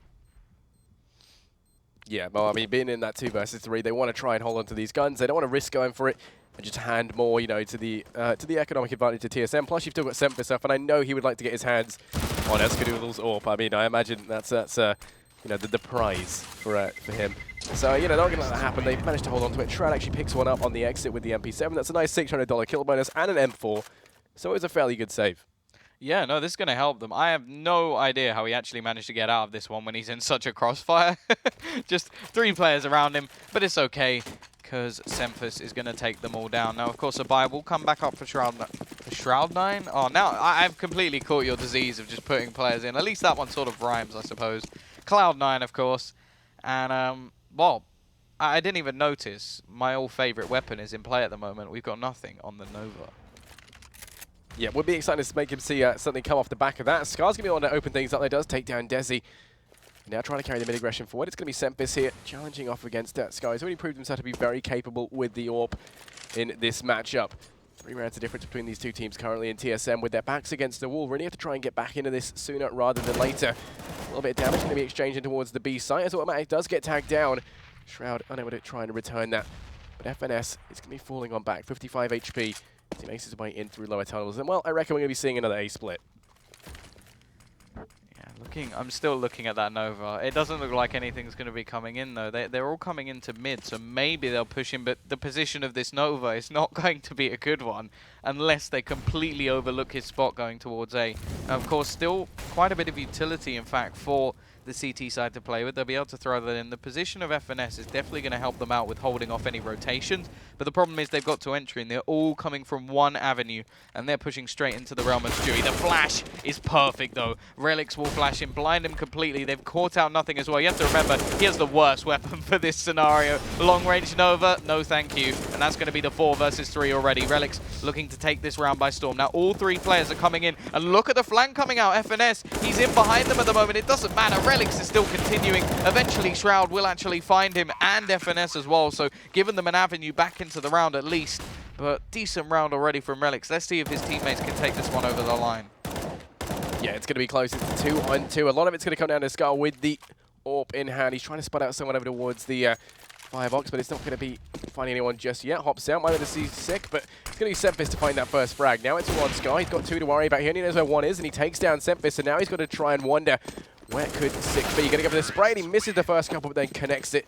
Yeah, well, I mean, being in that 2 versus 3, they want to try and hold on to these guns. They don't want to risk going for it and just hand more, you know, to the economic advantage to TSM. Plus, you've still got SEMPHIS up, and I know he would like to get his hands on Skadoodle's AWP. I mean, I imagine that's you know, the prize for him. So, you know, they're not going to let that happen. They've managed to hold on to it. Shroud actually picks one up on the exit with the MP7. That's a nice $600 kill bonus and an M4. So it was a fairly good save. Yeah, no, this is going to help them. I have no idea how he actually managed to get out of this one when he's in such a crossfire. Just 3 players around him, but it's okay because SEMPHIS is going to take them all down. Now, of course, a buy will come back up for Shroud9. Oh, now I've completely caught your disease of just putting players in. At least that one sort of rhymes, I suppose. Cloud9, of course. And, well, I didn't even notice. My old favorite weapon is in play at the moment. We've got nothing on the Nova. Yeah, would be excited to make him see something come off the back of that. Scar's going to be on to open things up. There does take down desi. Now trying to carry the mid-aggression forward. It's going to be SEMPHIS here, challenging off against Scar. He's already proved himself to be very capable with the AWP in this matchup. 3 rounds of difference between these 2 teams currently in TSM with their backs against the wall. Really have to try and get back into this sooner rather than later. A little bit of damage going to be exchanging towards the B site as autimatic does get tagged down. Shroud unable to try and return that. But FNS is going to be falling on back. 55 HP. He makes his way in through lower tunnels. And, well, I reckon we're going to be seeing another A split. Yeah, I'm still looking at that Nova. It doesn't look like anything's going to be coming in, though. They're all coming into mid, so maybe they'll push him. But the position of this Nova is not going to be a good one unless they completely overlook his spot going towards A. And, of course, still quite a bit of utility, in fact, for the CT side to play with. They'll be able to throw that in. The position of FNS is definitely going to help them out with holding off any rotations, but the problem is they've got to entry and they're all coming from one avenue and they're pushing straight into the realm of Stewie. The flash is perfect though. Relyks will flash him, blind him completely. They've caught out nothing as well. You have to remember, he has the worst weapon for this scenario. Long range Nova, no thank you. And that's going to be the 4 versus 3 already. Relyks looking to take this round by storm. Now all 3 players are coming in and look at the flank coming out. FNS, he's in behind them at the moment. It doesn't matter. Relyks is still continuing. Eventually, Shroud will actually find him and FNS as well. So giving them an avenue back into the round at least. But decent round already from Relyks. Let's see if his teammates can take this one over the line. Yeah, it's going to be close. It's 2-on-2. A lot of it's going to come down to Scar with the AWP in hand. He's trying to spot out someone over towards the firebox, but it's not going to be finding anyone just yet. Hops out. Might have to see sick, but it's going to be SEMPHIS to find that first frag. Now it's on Scar. He's got 2 to worry about here. And he knows where 1 is, and he takes down SEMPHIS. So now he's got to try and wonder where could sick be. Going to go for the spray, and he misses the first couple, but then connects it.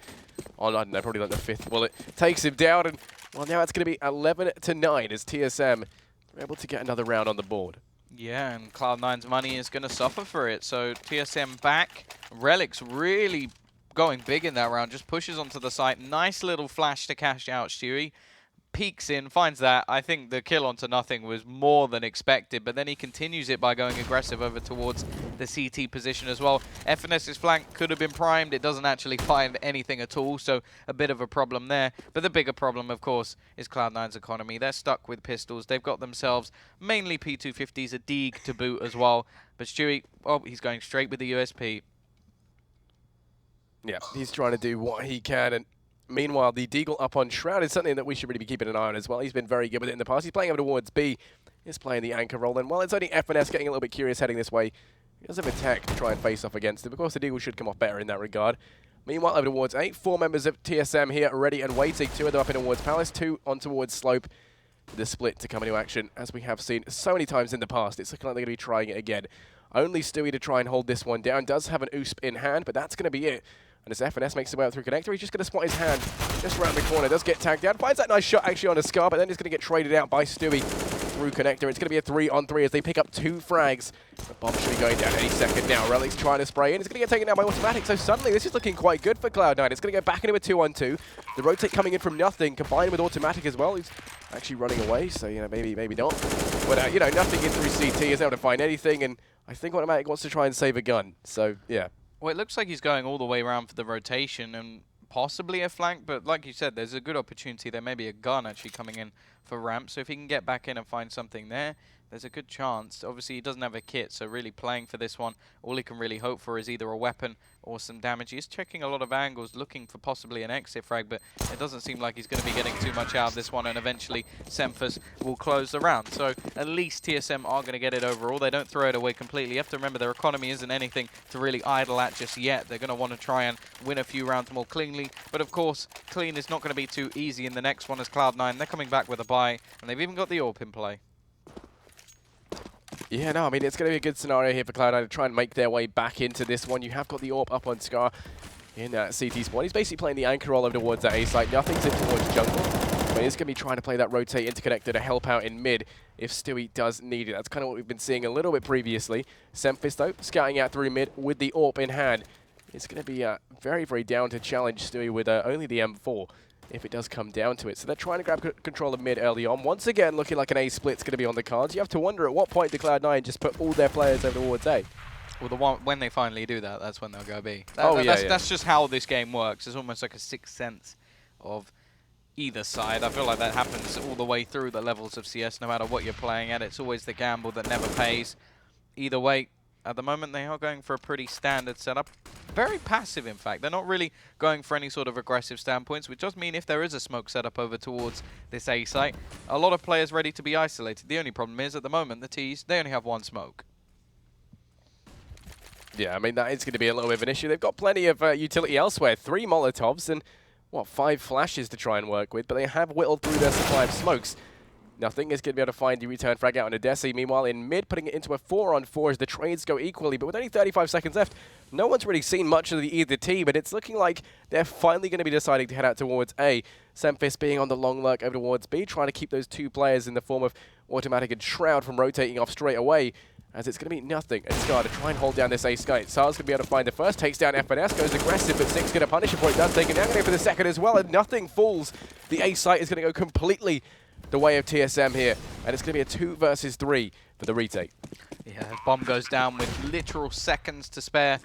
Oh, I don't know, probably like the 5th bullet. Takes him down, and well, now it's going to be 11-9 as TSM are able to get another round on the board. Yeah, and Cloud9's money is going to suffer for it. So TSM back. Relyks really going big in that round. Just pushes onto the site. Nice little flash to cash out Stewie. Peeks in, finds that. I think the kill onto nothing was more than expected, but then he continues it by going aggressive over towards the CT position as well. FNS's flank could have been primed. It doesn't actually find anything at all, so a bit of a problem there. But the bigger problem, of course, is Cloud9's economy. They're stuck with pistols. They've got themselves mainly P250s, a Deeg to boot as well. But Stewie, oh, he's going straight with the USP. Yeah, he's trying to do what he can, and Meanwhile, the Deagle up on Shroud is something that we should really be keeping an eye on as well. He's been very good with it in the past. He's playing over towards B. He's playing the anchor role. And while it's only FNS getting a little bit curious heading this way, he does have a tech to try and face off against it. Of course, the Deagle should come off better in that regard. Meanwhile, over towards A, 4 members of TSM here ready and waiting. 2 of them up in towards Palace, 2 on towards Slope. The split to come into action, as we have seen so many times in the past. It's looking like they're going to be trying it again. Only Stewie to try and hold this one down. Does have an USP in hand, but that's going to be it. And as FNS makes his way up through connector, he's just going to spot his hand just around the corner. Does get tagged down. Finds that nice shot actually on a Scar, but then he's going to get traded out by Stewie through connector. It's going to be a 3-on-3 as they pick up 2 frags. The bomb should be going down any second now. Relyks trying to spray in. It's going to get taken down by autimatic. So suddenly this is looking quite good for Cloud9. It's going to go back into a 2-on-2. The rotate coming in from nothing, combined with autimatic as well. He's actually running away, so maybe not. But nothing in through CT is able to find anything, and I think autimatic wants to try and save a gun. So yeah. Well, it looks like he's going all the way around for the rotation and possibly a flank, but like you said, there's a good opportunity. There may be a gun actually coming in for ramp, so if he can get back in and find something there, there's a good chance. Obviously, he doesn't have a kit, so really playing for this one, all he can really hope for is either a weapon or some damage. He's checking a lot of angles, looking for possibly an exit frag, but it doesn't seem like he's going to be getting too much out of this one, and eventually SEMPHIS will close the round. So at least TSM are going to get it overall. They don't throw it away completely. You have to remember their economy isn't anything to really idle at just yet. They're going to want to try and win a few rounds more cleanly, but of course, clean is not going to be too easy in the next one as Cloud9. They're coming back with a buy, and they've even got the AWP in play. Yeah, no, I mean, it's going to be a good scenario here for Cloud9 to try and make their way back into this one. You have got the AWP up on Scar in CT spawn. He's basically playing the anchor roll over towards that A site. Nothing's in towards jungle. But he's going to be trying to play that rotate interconnector to help out in mid if Stewie does need it. That's kind of what we've been seeing a little bit previously. SEMPHIS, though, scouting out through mid with the AWP in hand. It's going to be very, very down to challenge Stewie with only the M4. If it does come down to it. So they're trying to grab control of mid early on. Once again, looking like an A split's going to be on the cards. You have to wonder at what point do Cloud9 just put all their players over towards A. Well, when they finally do that, that's when they'll go B. That's just how this game works. It's almost like a sixth sense of either side. I feel like that happens all the way through the levels of CS, no matter what you're playing at. It's always the gamble that never pays. Either way, at the moment, they are going for a pretty standard setup. Very passive, in fact. They're not really going for any sort of aggressive standpoints, which does mean if there is a smoke setup over towards this A site, a lot of players ready to be isolated. The only problem is, at the moment, the T's, they only have 1 smoke. Yeah, I mean, that is going to be a little bit of an issue. They've got plenty of utility elsewhere. 3 Molotovs and, 5 flashes to try and work with, but they have whittled through their supply of smokes. Nothing is going to be able to find the return frag out on a desi. Meanwhile, in mid, putting it into a 4-on-4 as the trades go equally. But with only 35 seconds left, no one's really seen much of either team, but it's looking like they're finally going to be deciding to head out towards A. SEMPHIS being on the long lurk over towards B, trying to keep those 2 players in the form of autimatic and Shroud from rotating off straight away, as it's going to be nothing. And Scar to try and hold down this A sky. Sar's going to be able to find the first, takes down FNS, goes aggressive, but Six going to punish him for it. Does take it down, going to go for the second as well, and nothing falls. The A site is going to go completely the way of TSM here, and it's going to be a 2 versus 3 for the retake. Yeah, bomb goes down with literal seconds to spare,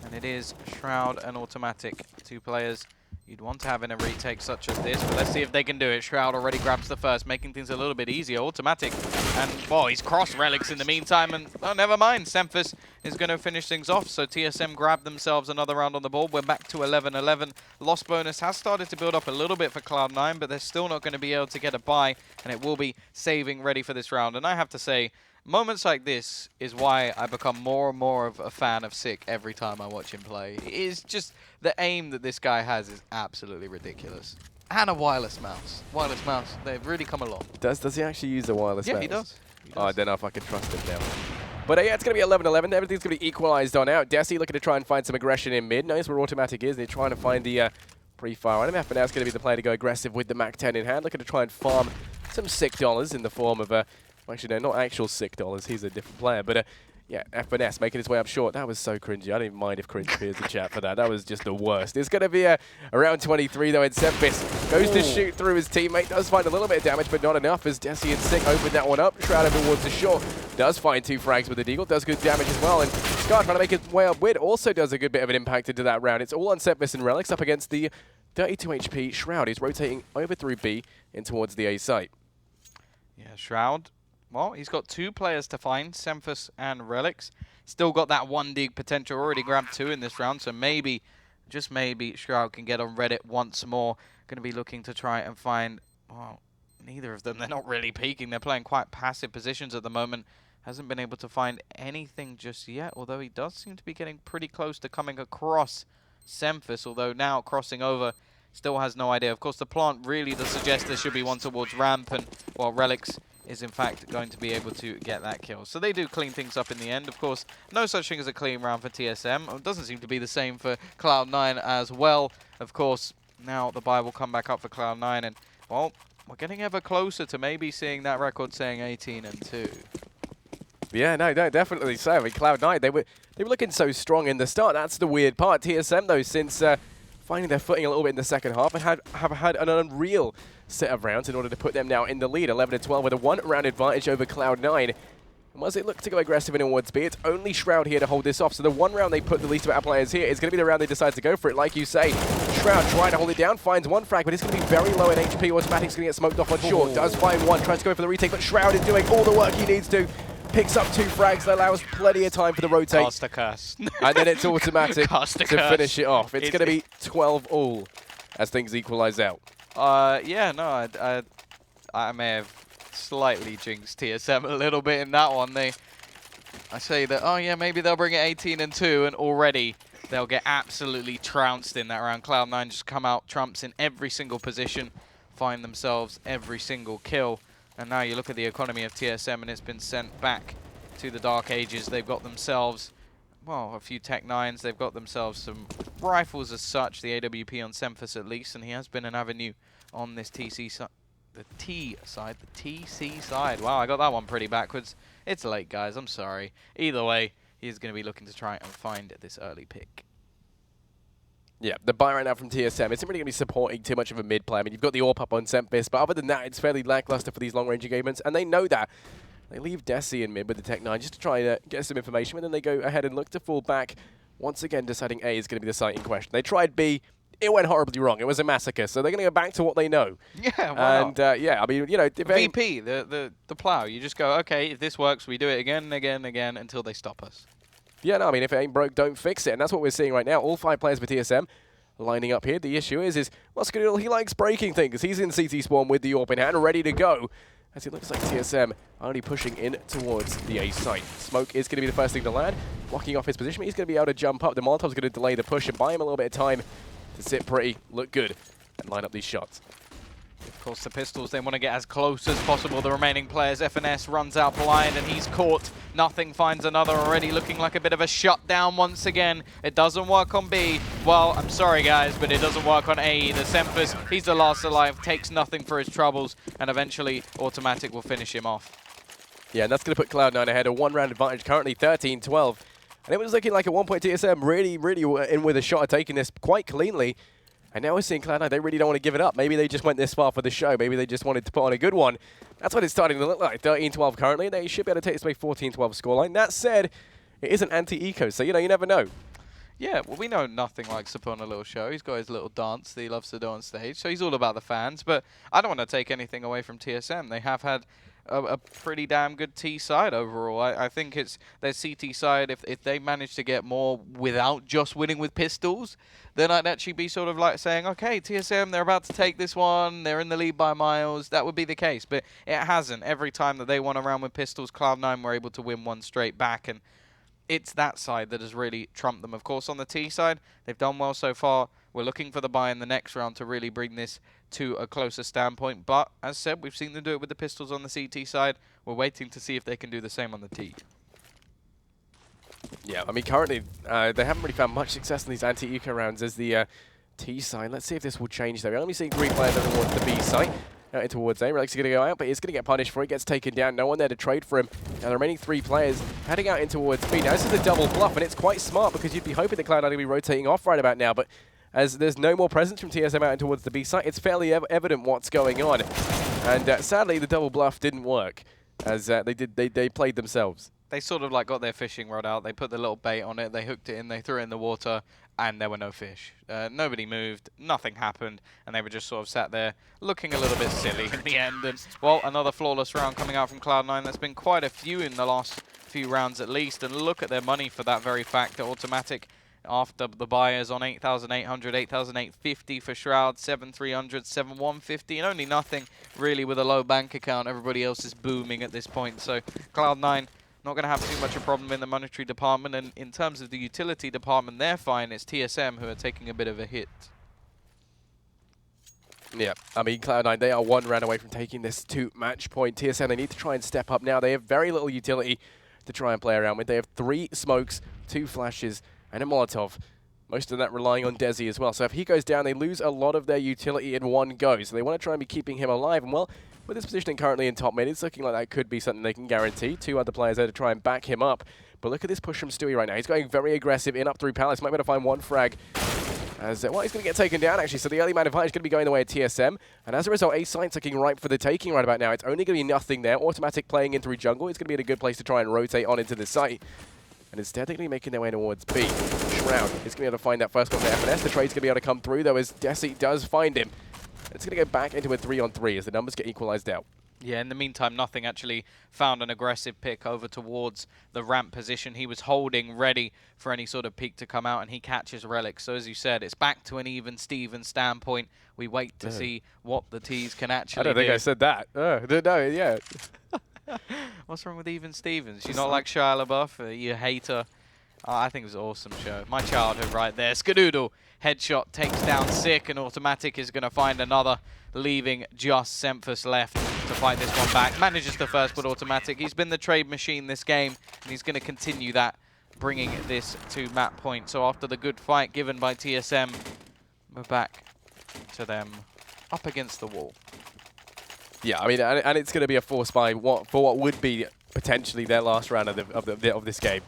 and it is Shroud and autimatic, 2 players you'd want to have in a retake such as this, but let's see if they can do it. Shroud already grabs the first, making things a little bit easier. autimatic, and he's crossed Relyks in the meantime, and never mind, SEMPHIS is going to finish things off, so TSM grabbed themselves another round on the board. We're back to 11-11. Loss bonus has started to build up a little bit for Cloud9, but they're still not going to be able to get a buy, and it will be saving ready for this round. And I have to say, moments like this is why I become more and more of a fan of Sick every time I watch him play. It is just the aim that this guy has is absolutely ridiculous. And a wireless mouse. Wireless mouse, they've really come along. Does he actually use a wireless mouse? Yeah, he does. Oh, I don't know if I can trust him now. But yeah, it's going to be 11-11. Everything's going to be equalized on out. desi looking to try and find some aggression in mid. Knows where autimatic is. They're trying to find the pre-fire item. FNS going to be the player to go aggressive with the Mac-10 in hand. Looking to try and farm some sick dollars in the form of actually, no, not actual sick dollars. He's a different player. But yeah, FNS making his way up short. That was so cringy. I don't even mind if cringe appears in chat for that. That was just the worst. It's going to be around 23, though, and SEMPHIS goes to shoot through his teammate. Does find a little bit of damage, but not enough as desi and Sick open that one up. Shroud over towards the short. Does find 2 frags with the Deagle. Does good damage as well. And Scar trying to make his way up with also does a good bit of an impact into that round. It's all on SEMPHIS and Relyks up against the 32 HP Shroud. He's rotating over through B and towards the A site. Yeah, Shroud. Well, he's got 2 players to find, SEMPHIS and Relyks. Still got that 1 dig potential, already grabbed 2 in this round, so maybe just maybe Shroud can get on Reddit once more. Going to be looking to try and find, well, neither of them. They're not really peeking. They're playing quite passive positions at the moment. Hasn't been able to find anything just yet, although he does seem to be getting pretty close to coming across SEMPHIS, although now crossing over, still has no idea. Of course, the plant really does suggest there should be one towards ramp, and while Relyks is in fact going to be able to get that kill. So they do clean things up in the end. Of course, no such thing as a clean round for TSM. It doesn't seem to be the same for Cloud9 as well. Of course, now the buy will come back up for Cloud9, and, well, we're getting ever closer to maybe seeing that record saying 18-2. Yeah, no, definitely so. I mean, Cloud9, they were looking so strong in the start. That's the weird part. TSM, though, since finding their footing a little bit in the second half, and have had an unreal set of rounds in order to put them now in the lead, 11-12, with a one-round advantage over Cloud9. And as they look to go aggressive in towards B, it's only Shroud here to hold this off. So the one round they put the least amount of players here is going to be the round they decide to go for it. Like you say, Shroud trying to hold it down, finds one frag, but it's going to be very low in HP. Automatic's going to get smoked off on short. Does find one, tries to go for the retake, but Shroud is doing all the work he needs to. Picks up 2 frags, that allows plenty of time for the rotate. Cast a curse. And then it's automatic to finish it off. It's going to be 12 all as things equalize out. Yeah, no, I may have slightly jinxed TSM a little bit in that one. I say that, oh yeah, maybe they'll bring it 18-2, and already they'll get absolutely trounced in that round. Cloud9 just come out trumps in every single position, find themselves every single kill. And now you look at the economy of TSM, and it's been sent back to the Dark Ages. They've got themselves, well, a few Tech 9s. They've got themselves some rifles as such, the AWP on SEMPHIS at least, and he has been an avenue on this TC side. The TC side. Wow, I got that one pretty backwards. It's late, guys. I'm sorry. Either way, he's going to be looking to try and find this early pick. Yeah, the buy right now from TSM isn't really going to be supporting too much of a mid play. I mean, you've got the AWP up on SEMPHIS, but other than that, it's fairly lackluster for these long-range engagements, and they know that. They leave desi in mid with the Tech 9 just to try to get some information, and then they go ahead and look to fall back, once again deciding A is going to be the site in question. They tried B. It went horribly wrong. It was a massacre, so they're going to go back to what they know. Yeah, wow. And, yeah, I mean, you know... VP, the plow. You just go, okay, if this works, we do it again and again and again until they stop us. Yeah, no, I mean, if it ain't broke, don't fix it, and that's what we're seeing right now. All 5 players for TSM lining up here. The issue is well, Skadoodle, he likes breaking things. He's in CT spawn with the AWP in hand, ready to go. As it looks like TSM only pushing in towards the A site. Smoke is going to be the first thing to land, blocking off his position. He's going to be able to jump up. The Molotov's going to delay the push and buy him a little bit of time to sit pretty, look good, and line up these shots. Of course, the pistols, they want to get as close as possible. The remaining players, FNS runs out blind, and he's caught. Nothing finds another, already looking like a bit of a shutdown once again. It doesn't work on B. Well, I'm sorry, guys, but it doesn't work on A either. SEMPHIS, he's the last alive, takes nothing for his troubles, and eventually Autimatic will finish him off. Yeah, and that's going to put Cloud9 ahead, a one-round advantage, currently 13-12. And it was looking like at one point TSM really were in with a shot at taking this quite cleanly. And now we're seeing Cloud9, they really don't want to give it up. Maybe they just went this far for the show. Maybe they just wanted to put on a good one. That's what it's starting to look like. 13-12 currently. They should be able to take this by 14-12 scoreline. That said, it is an anti-eco, so, you know, you never know. Yeah, well, we know nothing likes to put on a little show. He's got his little dance that he loves to do on stage, so he's all about the fans. But I don't want to take anything away from TSM. They have had a pretty damn good T side overall. I think it's their CT side. If they manage to get more without just winning with pistols, then I'd actually be sort of like saying, okay, TSM, they're about to take this one. They're in the lead by miles. That would be the case. But it hasn't. Every time that they won a round with pistols, Cloud9 were able to win one straight back. And it's that side that has really trumped them. Of course, on the T side, they've done well so far. We're looking for the buy in the next round to really bring this to a closer standpoint. But, as said, we've seen them do it with the pistols on the CT side. We're waiting to see if they can do the same on the T. Yeah, I mean, currently, they haven't really found much success in these anti-eco rounds as the T side. Let's see if this will change, though. We're only seeing 3 players over towards the B site. Out in towards A. Relyks is going to go out, but he's going to get punished for it. Gets taken down. No one there to trade for him. Now, the remaining 3 players heading out in towards B. Now, this is a double bluff, and it's quite smart because you'd be hoping that Cloud9 are going to be rotating off right about now, but as there's no more presence from TSM out in towards the B site, it's fairly evident what's going on. And sadly, the double bluff didn't work, as they played themselves. They sort of like got their fishing rod out. They put the little bait on it. They hooked it in. They threw it in the water, and there were no fish. Nobody moved. Nothing happened, and they were just sort of sat there looking a little bit silly in the end. And, well, another flawless round coming out from Cloud9. There's been quite a few in the last few rounds at least, and look at their money for that very fact. Autimatic after the buyers on 8,800, 8,850 for Shroud, 7,300, 7,150, and only nothing really with a low bank account. Everybody else is booming at this point, so Cloud9 not going to have too much of a problem in the monetary department, and in terms of the utility department, they're fine. It's TSM who are taking a bit of a hit. Yeah, I mean, Cloud9, they are one round away from taking this to match point. TSM, they need to try and step up now. They have very little utility to try and play around with. They have 3 smokes, 2 flashes, and a Molotov. Most of that relying on desi as well. So if he goes down, they lose a lot of their utility in one go. So they want to try and be keeping him alive. And well, with his positioning currently in top mid, it's looking like that could be something they can guarantee. 2 other players there to try and back him up. But look at this push from Stewie right now. He's going very aggressive in up through Palace. Might be able to find 1 frag. As well, he's going to get taken down, actually, so the early man advantage is going to be going the way of TSM, and as a result, A-Site's looking ripe for the taking right about now. It's only going to be nothing there. Autimatic playing in through jungle. It's going to be in a good place to try and rotate on into the site. And instead, they're going to be making their way towards B. Shroud is going to be able to find that first one to FNS. The trade's going to be able to come through, though, as desi does find him. It's going to go back into a 3-on-3 as the numbers get equalized out. Yeah, in the meantime, nothing actually found an aggressive pick over towards the ramp position. He was holding, ready for any sort of peak to come out, and he catches Relyks. So as you said, it's back to an even Steven standpoint. We wait to see what the T's can actually do. I don't think I said that. No, yeah. What's wrong with even Stevens? You're not like Shia LaBeouf, you hater. I think it was an awesome show. My childhood right there. Skadoodle, headshot, takes down Sick, and autimatic is going to find another, leaving just SEMPHIS left to fight this one back. Manages the first, but autimatic. He's been the trade machine this game, and he's going to continue that, bringing this to map point. So after the good fight given by TSM, we're back to them up against the wall. Yeah, I mean, and it's going to be a force buy for what would be potentially their last round of this game.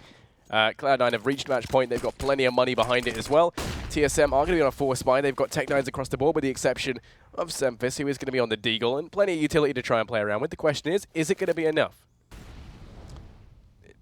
Cloud9 have reached match point. They've got plenty of money behind it as well. TSM are going to be on a force buy. They've got Tech9s across the board, with the exception of SEMPHIS, who is going to be on the Deagle, and plenty of utility to try and play around with. The question is it going to be enough?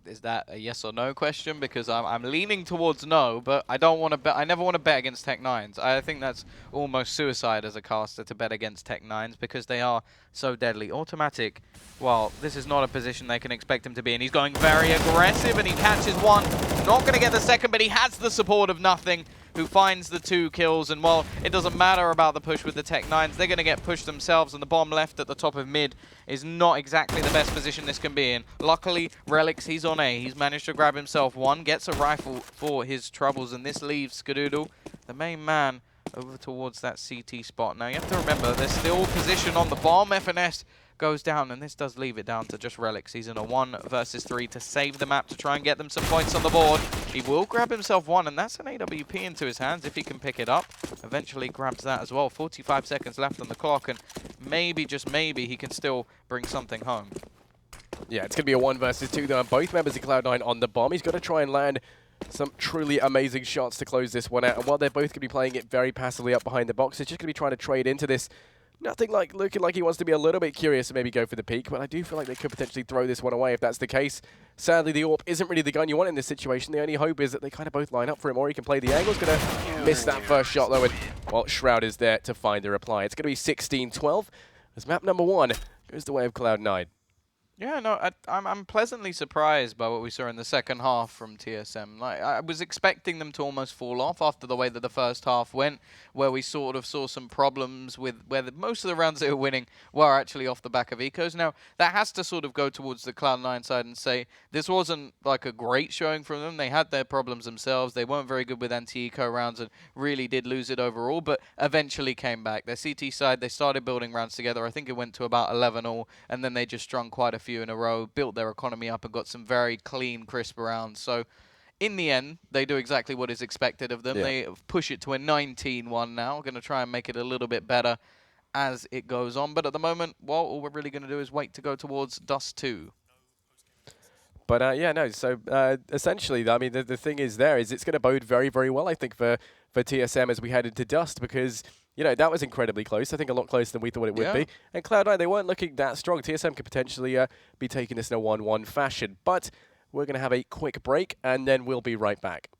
Is that a yes or no question? Because I'm leaning towards no, but I don't want to bet. I never want to bet against Tech9s. I think that's almost suicide as a caster to bet against Tech9s because they are so deadly. Autimatic, well, this is not a position they can expect him to be in. He's going very aggressive, and he catches one. Not going to get the second, but he has the support of nothing, who finds the 2 kills. And while it doesn't matter about the push with the Tech9s, they're going to get pushed themselves, and the bomb left at the top of mid is not exactly the best position this can be in. Luckily, Relyks, he's on A. He's managed to grab himself 1, gets a rifle for his troubles, and this leaves Skadoodle, the main man, over towards that CT spot. Now, you have to remember, there's still position on the bomb. FNS goes down, and this does leave it down to just Relyks. He's in a 1 versus 3 to save the map, to try and get them some points on the board. He will grab himself 1, and that's an AWP into his hands if he can pick it up. Eventually grabs that as well. 45 seconds left on the clock, and maybe, just maybe, he can still bring something home. Yeah, it's going to be a 1 versus 2, though, and both members of Cloud9 on the bomb. He's got to try and land some truly amazing shots to close this one out. And while they're both going to be playing it very passively up behind the box, it's just going to be trying to trade into this. Nothing like looking like he wants to be a little bit curious and maybe go for the peak, but I do feel like they could potentially throw this one away if that's the case. Sadly, the AWP isn't really the gun you want in this situation. The only hope is that they kind of both line up for him, or he can play the angle. He's going to miss that first shot, though, and well, Shroud is there to find the reply. It's going to be 16-12 as map number 1 goes the way of Cloud9. Yeah, no, I'm pleasantly surprised by what we saw in the second half from TSM. Like, I was expecting them to almost fall off after the way that the first half went, where we sort of saw some problems with where most of the rounds they were winning were actually off the back of ecos. Now, that has to sort of go towards the Cloud9 side and say this wasn't like a great showing from them. They had their problems themselves. They weren't very good with anti-eco rounds and really did lose it overall, but eventually came back. Their CT side, they started building rounds together. I think it went to about 11 all, and then they just strung quite a few in a row, built their economy up, and got some very clean, crisp rounds. So in the end, they do exactly what is expected of them. Yeah. They push it to a 19-1 now. Going to try and make it a little bit better as it goes on. But at the moment, well, all we're really going to do is wait to go towards Dust 2. But yeah, no, so essentially, I mean, the thing is it's going to bode very, very well, I think, for TSM as we head into Dust, because you know, that was incredibly close. I think a lot closer than we thought it would be. And Cloud9, they weren't looking that strong. TSM could potentially be taking this in a 1-1 fashion. But we're going to have a quick break, and then we'll be right back.